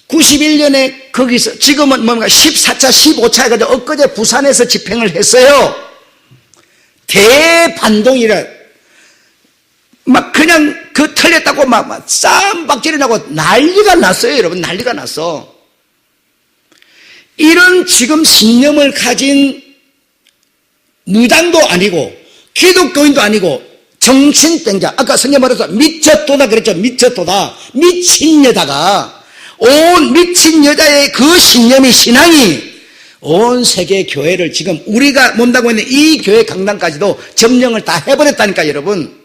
91년에 거기서 지금은 뭔가 14차, 15차 해가지고 엊그제 부산에서 집행을 했어요. 대반동이라 막 그냥 그 틀렸다고 막 쌈박질이 나고 난리가 났어요. 여러분, 난리가 났어. 이런 지금 신념을 가진 무당도 아니고 기독교인도 아니고 정신병자, 아까 성경 말해서 미쳤도다 그랬죠. 미쳤도다. 미친 여자가 온 미친 여자의 그 신념이 신앙이 온 세계 교회를 지금 우리가 본다고 했는데 이 교회 강단까지도 점령을 다 해버렸다니까 여러분.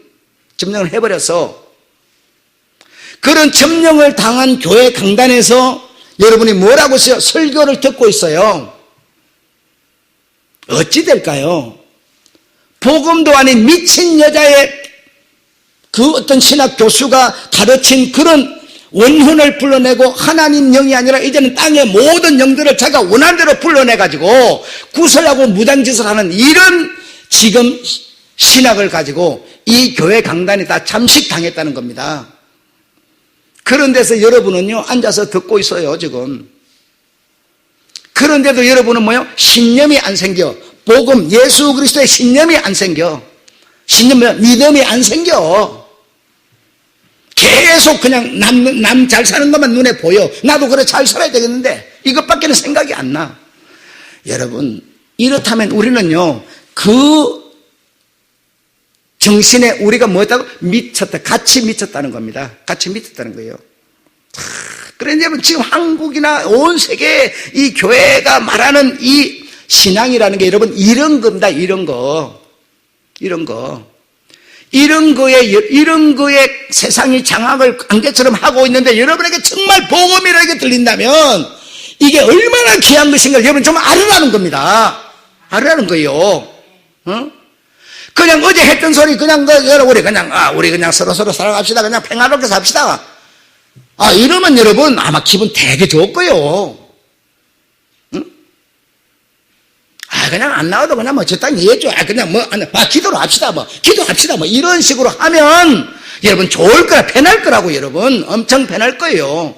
점령을 해버려서 그런 점령을 당한 교회 강단에서 여러분이 뭐라고 써요? 설교를 듣고 있어요. 어찌 될까요? 복음도 아닌 미친 여자의 그 어떤 신학 교수가 가르친 그런 원혼을 불러내고 하나님 영이 아니라 이제는 땅의 모든 영들을 자기가 원하는 대로 불러내가지고 구설하고 무당짓을 하는 이런 지금 신학을 가지고 이 교회 강단이 다 잠식당했다는 겁니다. 그런 데서 여러분은요 앉아서 듣고 있어요 지금. 그런데도 여러분은 뭐요? 신념이 안 생겨. 복음 예수 그리스도의 신념이 안 생겨. 신념 믿음이 안 생겨. 계속 그냥 남 잘 사는 것만 눈에 보여. 나도 그래 잘 살아야 되겠는데 이것밖에는 생각이 안 나. 여러분 이렇다면 우리는요 그 정신에 우리가 뭐였다고? 미쳤다. 같이 미쳤다는 겁니다. 같이 미쳤다는 거예요. 그런데 여러분 지금 한국이나 온 세계 이 교회가 말하는 이 신앙이라는 게 여러분 이런 겁니다. 이런 거에 세상이 장악을 안개처럼 하고 있는데 여러분에게 정말 복음이라는 게 들린다면 이게 얼마나 귀한 것인가 여러분 좀 알으라는 겁니다. 알으라는 거예요. 그냥 어제 했던 소리 그냥 우리 그냥 서로 살아갑시다. 그냥 평화롭게 삽시다. 이러면 여러분 아마 기분 되게 좋을 거예요. 그냥 안 나와도 그냥 뭐 적당히 이해해줘. 그냥 기도를 합시다. 기도합시다. 이런 식으로 하면 여러분 좋을 거라, 편할 거라고 여러분. 엄청 편할 거예요.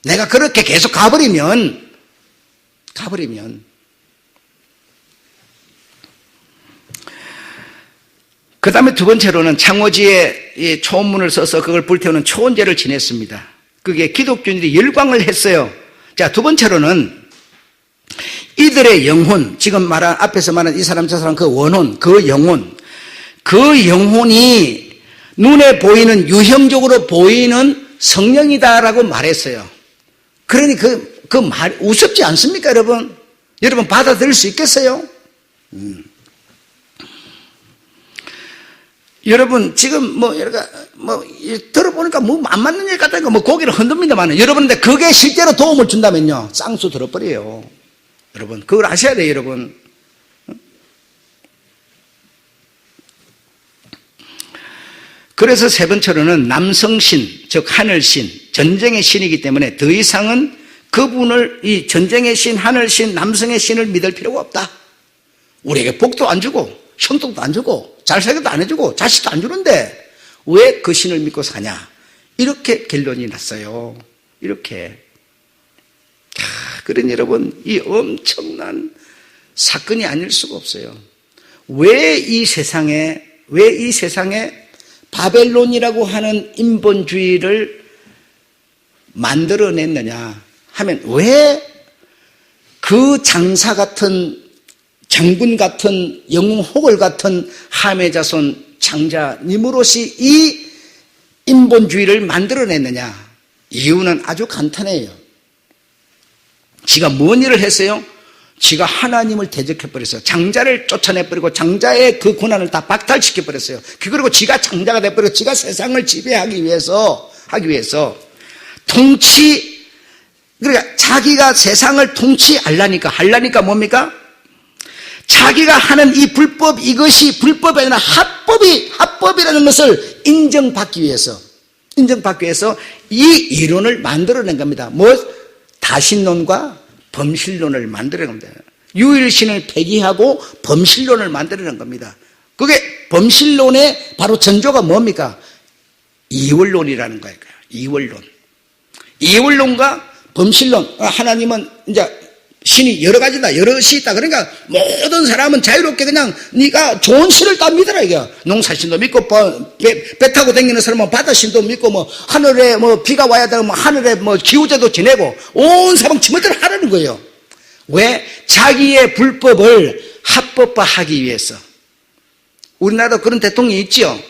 내가 그렇게 계속 가버리면. 그 다음에 두 번째로는 창호지에 초원문을 써서 그걸 불태우는 초원제를 지냈습니다. 그게 기독교인들이 열광을 했어요. 자, 두 번째로는 이들의 영혼, 지금 앞에서 말한 이 사람 저 사람 그 원혼, 그 영혼이 눈에 보이는, 유형적으로 보이는 성령이다라고 말했어요. 그러니 그 말 우습지 않습니까, 여러분? 여러분 받아들일 수 있겠어요? 여러분 지금 들어보니까 안 맞는 일 같다니까 고개를 흔듭니다만 여러분한테 그게 실제로 도움을 준다면요 쌍수 들어버려요. 여러분 그걸 아셔야 돼요. 여러분 그래서 세 번째로는 남성신 즉 하늘신 전쟁의 신이기 때문에 더 이상은 그분을 이 전쟁의 신 하늘신 남성의 신을 믿을 필요가 없다. 우리에게 복도 안 주고 형통도 안 주고 잘 살기도 안 해주고 자식도 안 주는데 왜 그 신을 믿고 사냐 이렇게 결론이 났어요. 이렇게 그러니 여러분 이 엄청난 사건이 아닐 수가 없어요. 왜 이 세상에 바벨론이라고 하는 인본주의를 만들어냈느냐 하면 왜 그 장사 같은 장군 같은 영웅 호걸 같은 함의 자손 장자 니무롯이 이 인본주의를 만들어냈느냐? 이유는 아주 간단해요. 지가 뭔 일을 했어요? 지가 하나님을 대적해버렸어요. 장자를 쫓아내버리고 장자의 그 권한을 다 박탈시켜버렸어요. 그리고 지가 장자가 돼버리고 지가 세상을 지배하기 위해서 그러니까 자기가 세상을 하려니까 뭡니까? 자기가 하는 이 불법, 이것이 불법이 아니라 합법이라는 것을 인정받기 위해서 이 이론을 만들어낸 겁니다. 다신론과 범신론을 만들어낸 겁니다. 유일신을 폐기하고 범신론을 만들어낸 겁니다. 그게 범신론의 바로 전조가 뭡니까? 이원론이라는 거예요. 이원론과 범신론. 하나님은 이제 신이 여러 가지다, 여럿이 있다. 그러니까 모든 사람은 자유롭게 그냥 네가 좋은 신을 다 믿어라 이게. 농사신도 믿고 배 타고 다니는 사람은 바다신도 믿고 하늘에 비가 와야 되고 하늘에 기후제도 지내고 온 사방 지멋대로 하라는 거예요. 왜? 자기의 불법을 합법화하기 위해서. 우리나라도 그런 대통령이 있지요.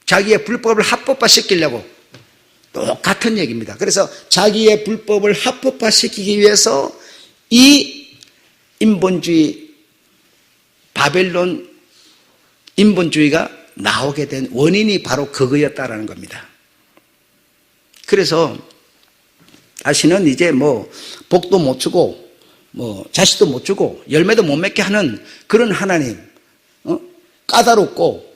자기의 불법을 합법화시키려고. 똑같은 얘기입니다. 그래서 자기의 불법을 합법화시키기 위해서 이 인본주의, 바벨론 인본주의가 나오게 된 원인이 바로 그거였다라는 겁니다. 그래서 다시는 이제 복도 못 주고 자식도 못 주고 열매도 못 맺게 하는 그런 하나님, 까다롭고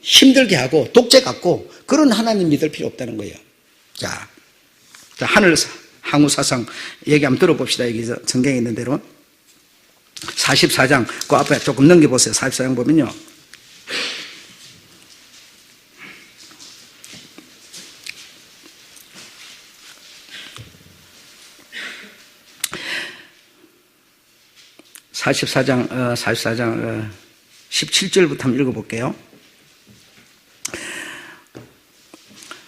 힘들게 하고 독재 같고 그런 하나님 믿을 필요 없다는 거예요. 자, 하늘 항우 사상 얘기 한번 들어봅시다. 여기 성경에 있는 대로 44장 그 앞에 조금 넘겨보세요. 44장 보면요, (44장) 17절부터 한번 읽어볼게요.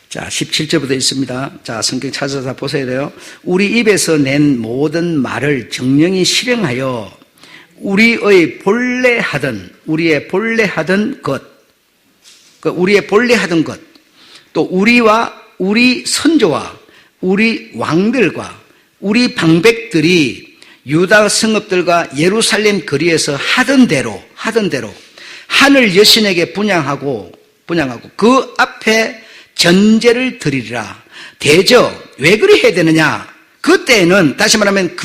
자, 17절부터 있습니다. 자, 성경 찾아서 보셔야 돼요. 우리 입에서 낸 모든 말을 정령이 실행하여 우리의 본래 하던 것, 우리의 본래 하던 것, 또 우리와 우리 선조와 우리 왕들과 우리 방백들이 유다 성읍들과 예루살렘 거리에서 하던 대로 하늘 여신에게 분향하고 그 앞에 전제를 드리리라. 대저 왜 그리 해야 되느냐? 그때는 다시 말하면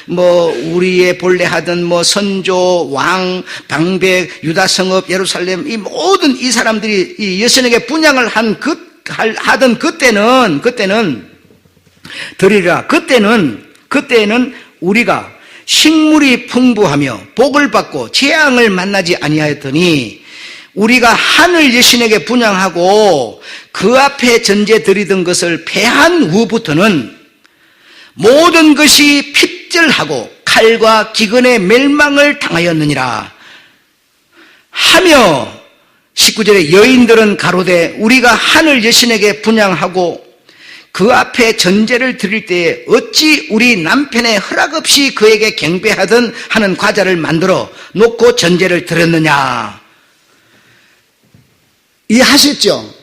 우리의 본래 하던 선조, 왕, 방백, 유다 성읍, 예루살렘 이 모든 이 사람들이 이 여신에게 분향을 하던 그때는 드리리라. 그때는 우리가 식물이 풍부하며 복을 받고 재앙을 만나지 아니하였더니 우리가 하늘 여신에게 분향하고 그 앞에 전제 드리던 것을 패한 후부터는 모든 것이 핍절하고 칼과 기근의 멸망을 당하였느니라 하며 19절에 여인들은 가로되 우리가 하늘 여신에게 분향하고 그 앞에 전제를 드릴 때에 어찌 우리 남편의 허락 없이 그에게 경배하던 하는 과자를 만들어 놓고 전제를 드렸느냐. 이해하셨죠?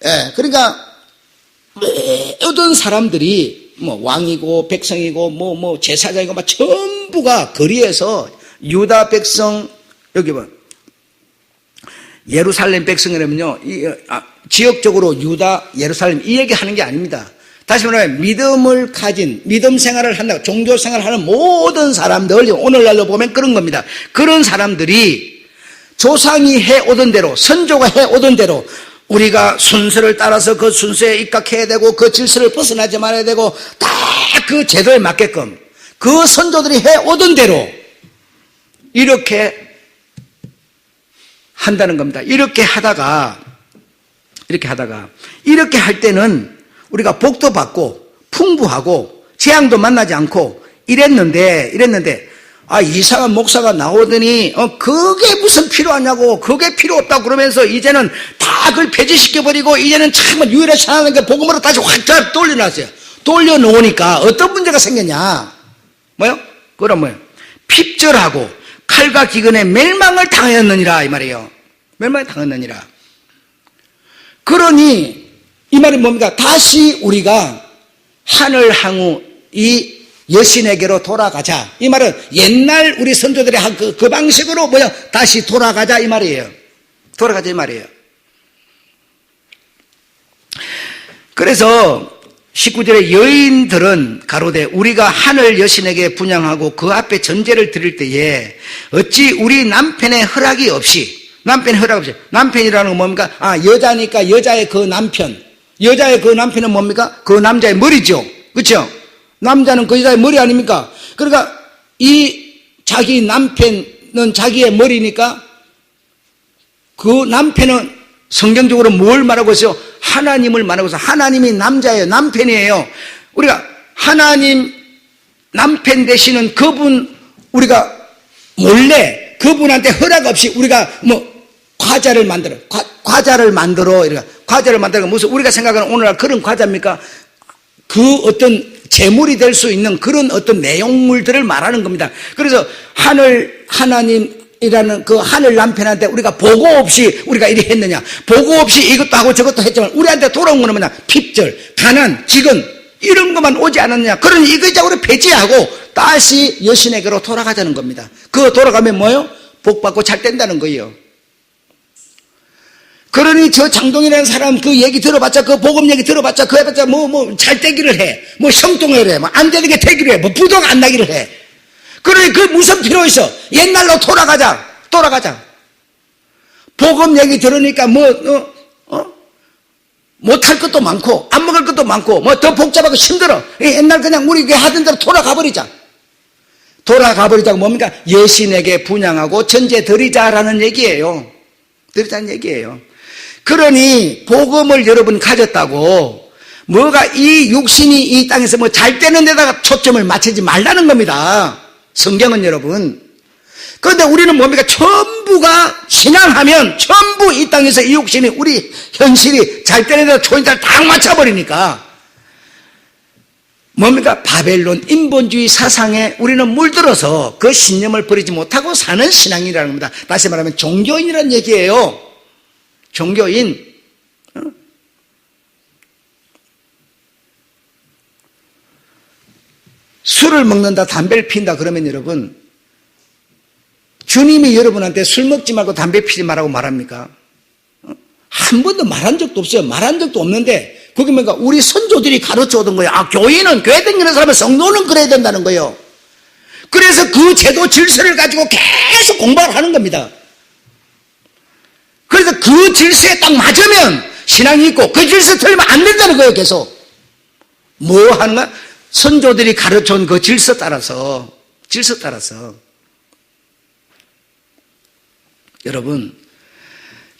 예, 그러니까 모든 사람들이 왕이고 백성이고 제사장이고 막 전부가 거리에서 유다 백성, 여기 봐, 예루살렘 백성이라면요, 지역적으로 유다, 예루살렘 이 얘기하는 게 아닙니다. 다시 말하면 믿음 생활을 한다고, 종교 생활을 하는 모든 사람들, 오늘날로 보면 그런 겁니다. 그런 사람들이 조상이 해오던 대로, 선조가 해오던 대로 우리가 순서를 따라서 그 순서에 입각해야 되고 그 질서를 벗어나지 말아야 되고 다 그 제도에 맞게끔 그 선조들이 해오던 대로 이렇게 한다는 겁니다. 이렇게 할 때는 우리가 복도 받고 풍부하고 재앙도 만나지 않고 이랬는데 이상한 목사가 나오더니 그게 무슨 필요하냐고, 그게 필요 없다고 그러면서 이제는 다 그걸 폐지시켜버리고 이제는 정말 유일하게 사는 게 복음으로 다시 확 돌려놨어요. 돌려놓으니까 어떤 문제가 생겼냐? 그럼 핍절하고 칼과 기근의 멸망을 당하였느니라 이 말이에요. 멸망을 당하였느니라. 그러니 이 말은 뭡니까? 다시 우리가 하늘 항우 이 여신에게로 돌아가자. 이 말은 옛날 우리 선조들이 한 그 방식으로 다시 돌아가자 이 말이에요. 돌아가자 이 말이에요. 그래서 19절에 여인들은 가로되 우리가 하늘 여신에게 분향하고 그 앞에 전제를 드릴 때에 어찌 우리 남편의 허락이 없이 남편이라는 건 뭡니까? 여자니까 여자의 그 남편은 뭡니까? 그 남자의 머리죠. 그렇죠? 남자는 그 여자의 머리 아닙니까? 그러니까 이 자기 남편은 자기의 머리니까 그 남편은 성경적으로 뭘 말하고 있어요? 하나님을 말하고 있어요. 하나님이 남자예요. 남편이에요. 우리가 하나님 남편 되시는 그분 우리가 몰래 그분한테 허락 없이 우리가 과자를 만들어 무슨 우리가 생각하는 오늘날 그런 과자입니까? 그 어떤 재물이 될 수 있는 그런 어떤 내용물들을 말하는 겁니다. 그래서 하나님이라는 그 하늘 남편한테 우리가 보고 없이 우리가 이리 했느냐, 보고 없이 이것도 하고 저것도 했지만 우리한테 돌아온 거는 뭐냐? 핍절, 가난, 기근 이런 것만 오지 않았느냐. 그러니 이거 우리 폐지하고 다시 여신에게로 돌아가자는 겁니다. 그거 돌아가면 뭐예요? 복 받고 잘 된다는 거예요. 그러니 저 장동이라는 사람 그 얘기 들어봤자, 그 복음 얘기 들어봤자, 그 해봤자 잘 되기를 해. 형통을 해. 안 되는 게 되기를 해. 부도가 안 나기를 해. 그러니 그 무슨 필요 있어? 옛날로 돌아가자. 못할 것도 많고 안 먹을 것도 많고 뭐 더 복잡하고 힘들어. 옛날 그냥 우리 하던 대로 돌아가 버리자. 돌아가 버리자고 뭡니까? 여신에게 분양하고 전제 드리자라는 얘기예요. 드리자는 얘기예요. 그러니 복음을 여러분 가졌다고 뭐가 이 육신이 이 땅에서 뭐 잘 되는 데다가 초점을 맞추지 말라는 겁니다. 성경은 여러분. 그런데 우리는 뭡니까? 전부가 신앙하면 전부 이 땅에서 이 육신이 우리 현실이 잘 되는 데다 초점을 딱 맞춰버리니까 뭡니까? 바벨론 인본주의 사상에 우리는 물들어서 그 신념을 버리지 못하고 사는 신앙이라는 겁니다. 다시 말하면 종교인이라는 얘기예요. 종교인. 술을 먹는다, 담배를 피운다 그러면 여러분, 주님이 여러분한테 술 먹지 말고 담배 피지 말라고 말합니까? 한 번도 말한 적도 없어요. 말한 적도 없는데 그게 뭔가 우리 선조들이 가르쳐 오던 거예요. 아, 교인은, 교회 다니는 사람은 성도는 그래야 된다는 거예요. 그래서 그 제도 질서를 가지고 계속 공부를 하는 겁니다. 그래서 그 질서에 딱 맞으면 신앙이 있고 그 질서 틀리면 안 된다는 거예요. 계속 뭐 하는 거야? 선조들이 가르쳐온 그 질서 따라서 여러분,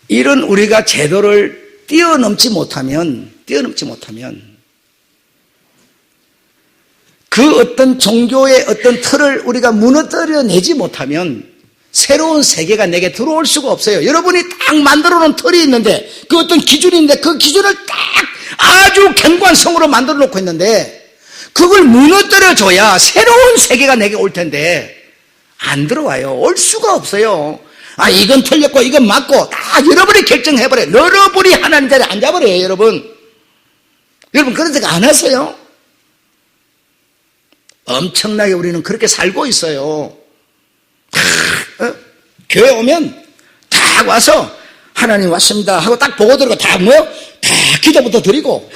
이런 우리가 제도를 뛰어넘지 못하면 그 어떤 종교의 어떤 틀을 우리가 무너뜨려내지 못하면 새로운 세계가 내게 들어올 수가 없어요. 여러분이 딱 만들어 놓은 틀이 있는데 그 어떤 기준이 있는데 그 기준을 딱 아주 견고한성으로 만들어 놓고 있는데 그걸 무너뜨려 줘야 새로운 세계가 내게 올 텐데 안 들어와요. 올 수가 없어요. 아, 이건 틀렸고 이건 맞고 다 여러분이 결정해버려요. 여러분이 하나님 자리에 앉아버려요. 여러분 그런 생각 안 하세요? 엄청나게 우리는 그렇게 살고 있어요. 교회 오면 딱 와서 하나님 왔습니다 하고 딱 보고 들어가 다 뭐요? 다 기도부터 드리고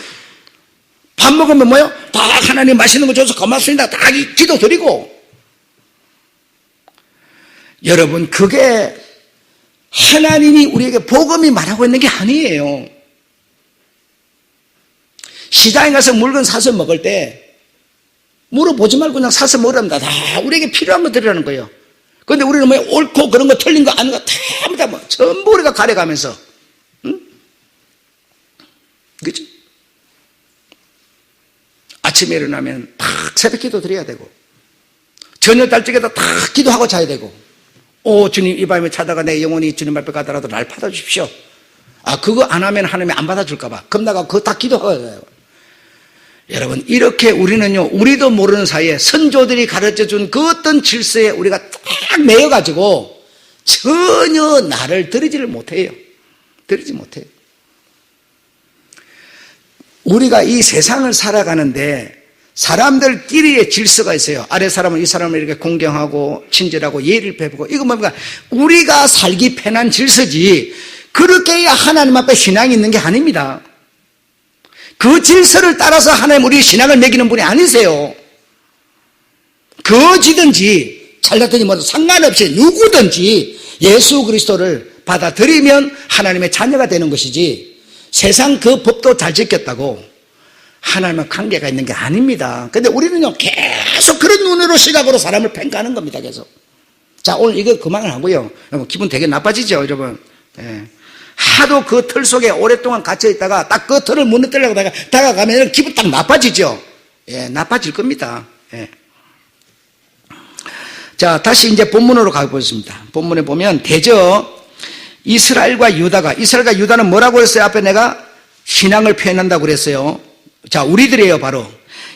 밥 먹으면 뭐요? 다 하나님 맛있는 거 줘서 고맙습니다 다 기도 드리고. 여러분, 그게 하나님이 우리에게 복음이 말하고 있는 게 아니에요. 시장에 가서 물건 사서 먹을 때 물어보지 말고 그냥 사서 먹으랍니다. 다 우리에게 필요한 거 드리라는 거예요. 그런데 우리는 뭐 옳고 그런 거 틀린 거 아닌 거 다 뭐 전부 우리가 가려가면서, 응? 그죠? 아침에 일어나면 탁 새벽 기도 드려야 되고, 저녁 달쪽에도 탁 기도하고 자야 되고, 오, 주님, 이 밤에 자다가 내 영혼이 주님 앞에 가더라도 날 받아주십시오. 아, 그거 안 하면 하나님이 안 받아줄까봐. 그럼 나가 그거 다 기도하고 가요. 여러분, 이렇게 우리는요, 우리도 모르는 사이에 선조들이 가르쳐 준 그 어떤 질서에 우리가 딱 매여가지고 전혀 나를 드리지를 못해요. 드리지 못해요. 우리가 이 세상을 살아가는데 사람들끼리의 질서가 있어요. 아래 사람은 이 사람을 이렇게 공경하고 친절하고 예의를 베푸고, 이거 뭡니까? 우리가 살기 편한 질서지, 그렇게 해야 하나님 앞에 신앙이 있는 게 아닙니다. 그 질서를 따라서 하나님 우리 신앙을 매기는 분이 아니세요. 거지든지 잘났더니 뭐 상관없이 누구든지 예수 그리스도를 받아들이면 하나님의 자녀가 되는 것이지, 세상 그 법도 잘 지켰다고 하나님과 관계가 있는 게 아닙니다. 근데 우리는요, 계속 그런 눈으로 시각으로 사람을 평가하는 겁니다. 계속. 자, 오늘 이거 그만을 하고요. 기분 되게 나빠지죠, 여러분. 예. 하도 그 틀 속에 오랫동안 갇혀 있다가 딱 그 틀을 무너뜨리려고 다가가면 기분 딱 나빠지죠. 예, 나빠질 겁니다. 예. 자, 다시 이제 본문으로 가보겠습니다. 본문에 보면 대저 이스라엘과 유다는 뭐라고 했어요? 앞에 내가 신앙을 표현한다고 그랬어요. 자, 우리들이에요. 바로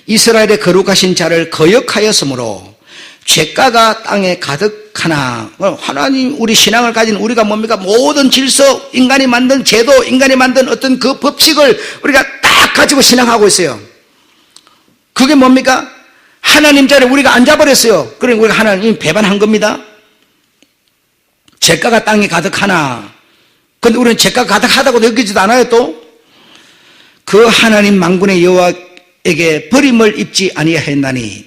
이스라엘의 거룩하신 자를 거역하였으므로 죄가가 땅에 가득하나. 하나님, 우리 신앙을 가진 우리가 뭡니까? 모든 질서, 인간이 만든 제도, 인간이 만든 어떤 그 법칙을 우리가 딱 가지고 신앙하고 있어요. 그게 뭡니까? 하나님 자리에 우리가 앉아버렸어요. 그러니까 우리가 하나님 배반한 겁니다. 죄가가 땅에 가득하나. 근데 우리는 죄가가 가득하다고 느끼지도 않아요. 또 그 하나님 만군의 여호와에게 버림을 입지 아니하였나니.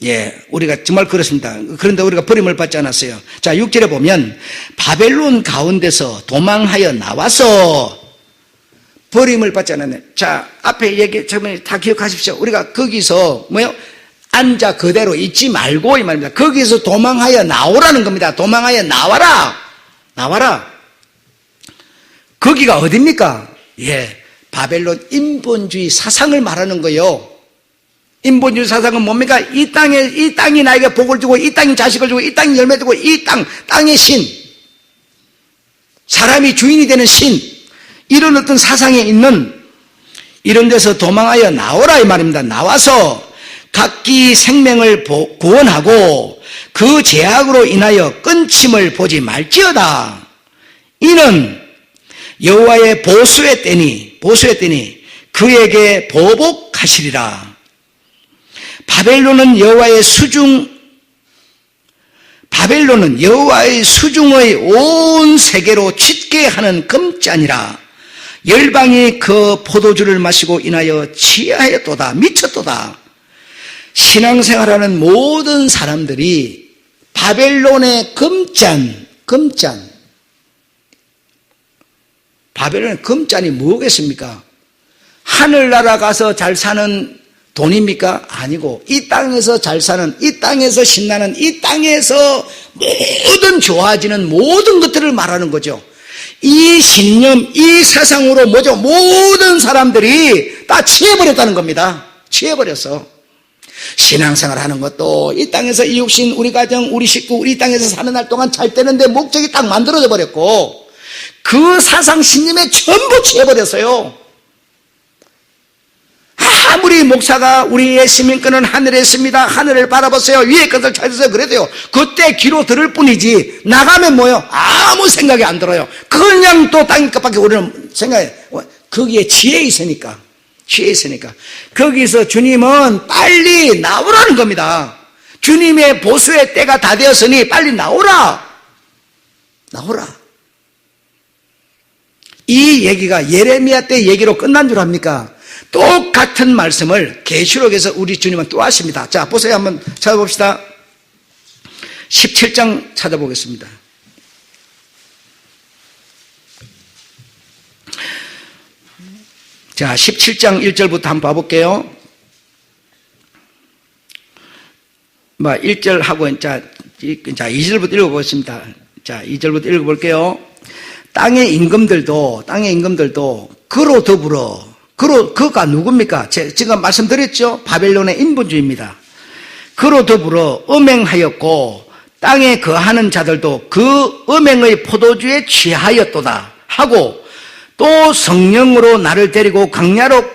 예, 우리가 정말 그렇습니다. 그런데 우리가 버림을 받지 않았어요. 자, 6절에 보면 바벨론 가운데서 도망하여 나와서 버림을 받지 않았네. 자, 앞에 얘기, 처음에 다 기억하십시오. 우리가 거기서, 앉아 그대로 있지 말고, 이 말입니다. 거기서 도망하여 나오라는 겁니다. 도망하여 나와라! 나와라! 거기가 어딥니까? 예. 바벨론 인본주의 사상을 말하는 거예요. 인본주의 사상은 뭡니까? 이 땅이 나에게 복을 주고, 이 땅이 자식을 주고, 이 땅이 열매 주고, 이 땅의 신. 사람이 주인이 되는 신. 이런 어떤 사상에 있는 이런 데서 도망하여 나오라 이 말입니다. 나와서 각기 생명을 구원하고 그 제약으로 인하여 끊침을 보지 말지어다. 이는 여호와의 보수의 때니 그에게 보복하시리라. 바벨론은 여호와의 수중의 온 세계로 짙게 하는 금잔이라. 열방이 그 포도주를 마시고 인하여 취하였도다. 미쳤도다. 신앙생활하는 모든 사람들이 바벨론의 금잔. 바벨론의 금잔이 뭐겠습니까? 하늘나라 가서 잘 사는 돈입니까? 아니고 이 땅에서 잘 사는, 이 땅에서 신나는, 이 땅에서 모든 좋아지는 모든 것들을 말하는 거죠. 이 신념, 이 세상으로 모든 사람들이 다 취해버렸다는 겁니다. 취해버렸어. 신앙생활 하는 것도 이 땅에서 이웃신, 우리 가정, 우리 식구, 우리 땅에서 사는 날 동안 잘 되는데 목적이 딱 만들어져 버렸고 그 사상 신념에 전부 취해버렸어요. 아무리 목사가 우리의 시민권은 하늘에 있습니다. 하늘을 바라보세요. 위의 것을 찾으세요. 그래도요. 그때 귀로 들을 뿐이지 나가면 아무 생각이 안 들어요. 그냥 또 땅 끝밖에 우리는 생각해. 거기에 지혜 있으니까. 거기서 주님은 빨리 나오라는 겁니다. 주님의 보수의 때가 다 되었으니 빨리 나오라. 이 얘기가 예레미야 때 얘기로 끝난 줄 압니까? 똑같은 말씀을 계시록에서 우리 주님은 또 하십니다. 자, 보세요. 한번 찾아봅시다. 17장 찾아보겠습니다. 자, 17장 1절부터 한번 봐볼게요. 1절 자, 2절부터 읽어보겠습니다. 자, 2절부터 읽어볼게요. 땅의 임금들도 그로 더불어 그가 누굽니까? 제가 말씀드렸죠? 바벨론의 인본주의입니다. 그로 더불어 음행하였고 땅에 거하는 자들도 그 음행의 포도주에 취하였도다 하고 또 성령으로 나를 데리고 광야로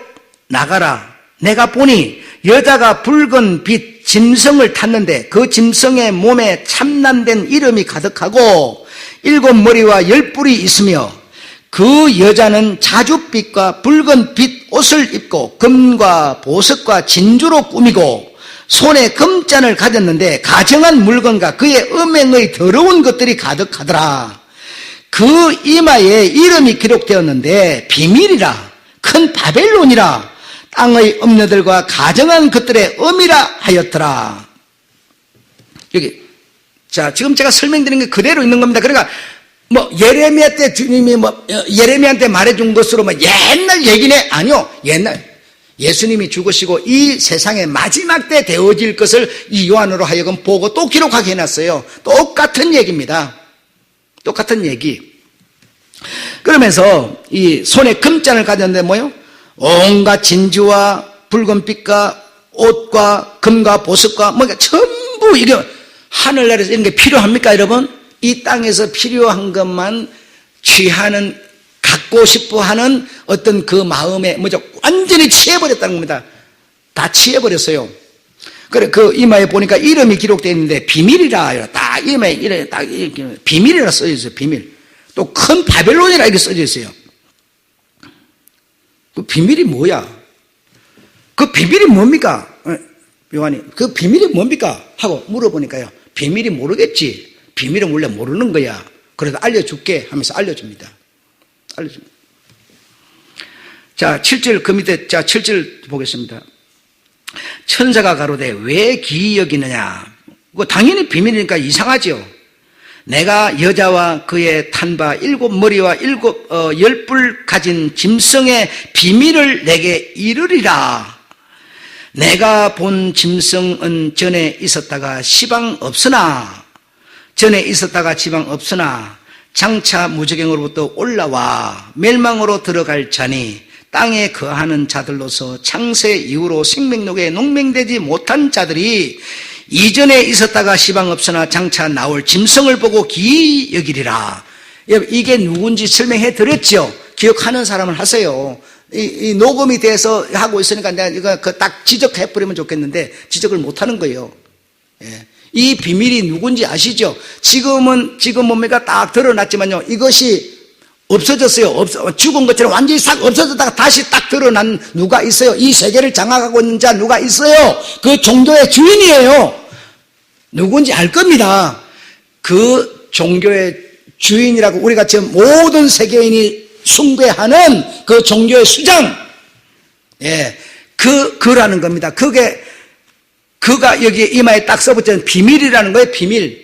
나가라. 내가 보니 여자가 붉은 빛 짐승을 탔는데 그 짐승의 몸에 참남된 이름이 가득하고 7머리와 10뿔이 있으며 그 여자는 자줏빛과 붉은 빛 옷을 입고 금과 보석과 진주로 꾸미고 손에 금잔을 가졌는데 가정한 물건과 그의 음행의 더러운 것들이 가득하더라. 그 이마에 이름이 기록되었는데 비밀이라, 큰 바벨론이라, 땅의 음녀들과 가정한 것들의 음이라 하였더라. 여기, 자, 지금 제가 설명드린 게 그대로 있는 겁니다. 그러니까 예레미야 때 주님이 예레미야한테 말해준 것으로 옛날 얘기네? 아니요. 옛날 예수님이 죽으시고 이 세상의 마지막 때 되어질 것을 이 요한으로 하여금 보고 또 기록하게 해놨어요. 똑같은 얘기입니다. 똑같은 얘기. 그러면서 이 손에 금잔을 가졌는데 온갖 진주와 붉은빛과 옷과 금과 보석과 전부 이게 하늘나라에서 이런 게 필요합니까, 여러분? 이 땅에서 필요한 것만 취하는, 갖고 싶어 하는 어떤 그 마음에 완전히 취해버렸다는 겁니다. 다 취해버렸어요. 그래, 그 이마에 보니까 이름이 기록되어 있는데 비밀이라, 딱 이마에 이름이 딱 비밀이라 써져 있어요. 비밀. 또 큰 바벨론이라 이렇게 써져 있어요. 그 비밀이 뭐야? 그 비밀이 뭡니까? 요한이 그 비밀이 뭡니까? 하고 물어보니까요. 비밀이 모르겠지. 비밀은 원래 모르는 거야. 그래도 알려줄게 하면서 알려줍니다. 자, 7절, 그 밑에, 7절 보겠습니다. 천사가 가로되 왜 기이 여기느냐? 당연히 비밀이니까 이상하죠. 내가 여자와 그의 탄바 7머리와 10뿔 가진 짐승의 비밀을 내게 이르리라. 내가 본 짐승은 전에 있었다가 시방 없으나 장차 무저갱으로부터 올라와 멸망으로 들어갈 자니 땅에 거하는 자들로서 창세 이후로 생명록에 농명되지 못한 자들이 이전에 있었다가 시방 없으나 장차 나올 짐승을 보고 기이 여기리라. 이게 누군지 설명해 드렸죠. 기억하는 사람은 하세요. 이 녹음이 돼서 하고 있으니까 내가 이거 딱 지적해 버리면 좋겠는데 지적을 못 하는 거예요. 예. 이 비밀이 누군지 아시죠? 지금 뭡니까? 딱 드러났지만요. 이것이 없어졌어요. 죽은 것처럼 완전히 싹 없어졌다가 다시 딱 드러난 누가 있어요? 이 세계를 장악하고 있는 자 누가 있어요? 그 종교의 주인이에요. 누군지 알 겁니다. 그 종교의 주인이라고 우리가 지금 모든 세계인이 숭배하는 그 종교의 수장, 예, 그라는 겁니다. 그가 여기 이마에 딱 써붙은 비밀이라는 거예요, 비밀.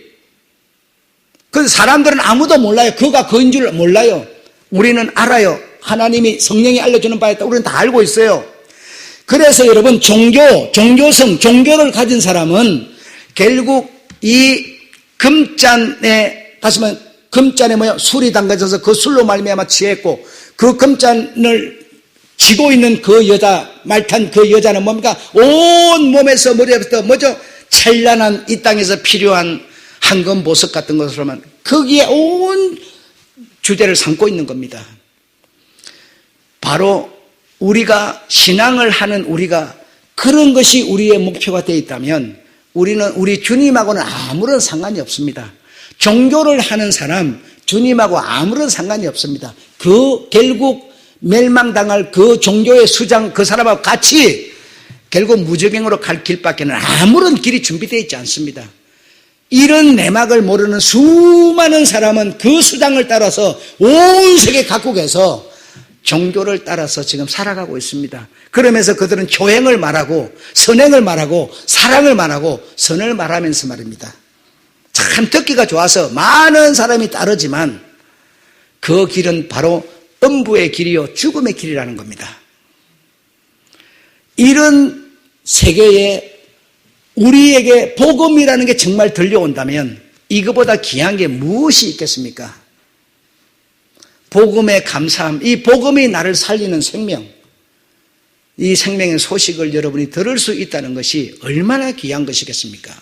그래서 사람들은 아무도 몰라요. 그가 그인 줄 몰라요. 우리는 알아요. 하나님이 성령이 알려주는 바에 따라 우리는 다 알고 있어요. 그래서 여러분, 종교를 가진 사람은 결국 이 금잔에, 다시 말하면 금잔에 술이 담가져서 그 술로 말미암아 취했고, 그 금잔을 쥐고 있는 그 여자, 말탄 그 여자는 뭡니까? 온 몸에서 머리부터 찬란한 이 땅에서 필요한 황금 보석 같은 것으로만 거기에 온 주제를 삼고 있는 겁니다. 바로 우리가 신앙을 하는 우리가 그런 것이 우리의 목표가 되어 있다면 우리 주님하고는 아무런 상관이 없습니다. 종교를 하는 사람, 주님하고 아무런 상관이 없습니다. 결국 멸망당할 그 종교의 수장 그 사람하고 같이 결국 무저갱으로 갈 길밖에는 아무런 길이 준비되어 있지 않습니다. 이런 내막을 모르는 수많은 사람은 그 수장을 따라서 온 세계 각국에서 종교를 따라서 지금 살아가고 있습니다. 그러면서 그들은 교행을 말하고 선행을 말하고 사랑을 말하고 선을 말하면서 말입니다. 참 듣기가 좋아서 많은 사람이 따르지만 그 길은 바로 음부의 길이요 죽음의 길이라는 겁니다. 이런 세계에 우리에게 복음이라는 게 정말 들려온다면 이거보다 귀한 게 무엇이 있겠습니까? 복음의 감사함, 이 복음이 나를 살리는 생명, 이 생명의 소식을 여러분이 들을 수 있다는 것이 얼마나 귀한 것이겠습니까?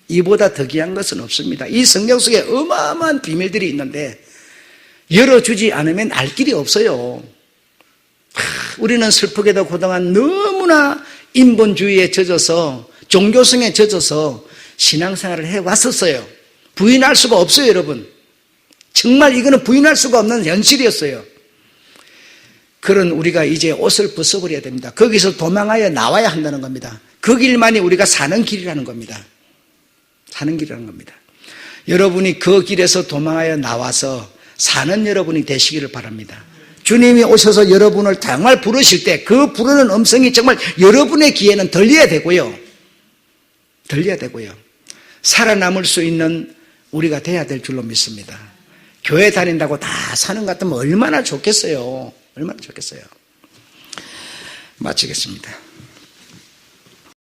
이보다 더 귀한 것은 없습니다. 이 성경 속에 어마어마한 비밀들이 있는데 열어주지 않으면 알 길이 없어요. 우리는 슬프게도 그동안 너무나 인본주의에 젖어서 종교성에 젖어서 신앙생활을 해왔었어요. 부인할 수가 없어요, 여러분. 정말 이거는 부인할 수가 없는 현실이었어요. 그런 우리가 이제 옷을 벗어버려야 됩니다. 거기서 도망하여 나와야 한다는 겁니다. 그 길만이 우리가 사는 길이라는 겁니다. 사는 길이라는 겁니다. 여러분이 그 길에서 도망하여 나와서 사는 여러분이 되시기를 바랍니다. 주님이 오셔서 여러분을 정말 부르실 때 그 부르는 음성이 정말 여러분의 귀에는 들려야 되고요. 살아남을 수 있는 우리가 돼야 될 줄로 믿습니다. 교회 다닌다고 다 사는 것 같으면 얼마나 좋겠어요. 마치겠습니다.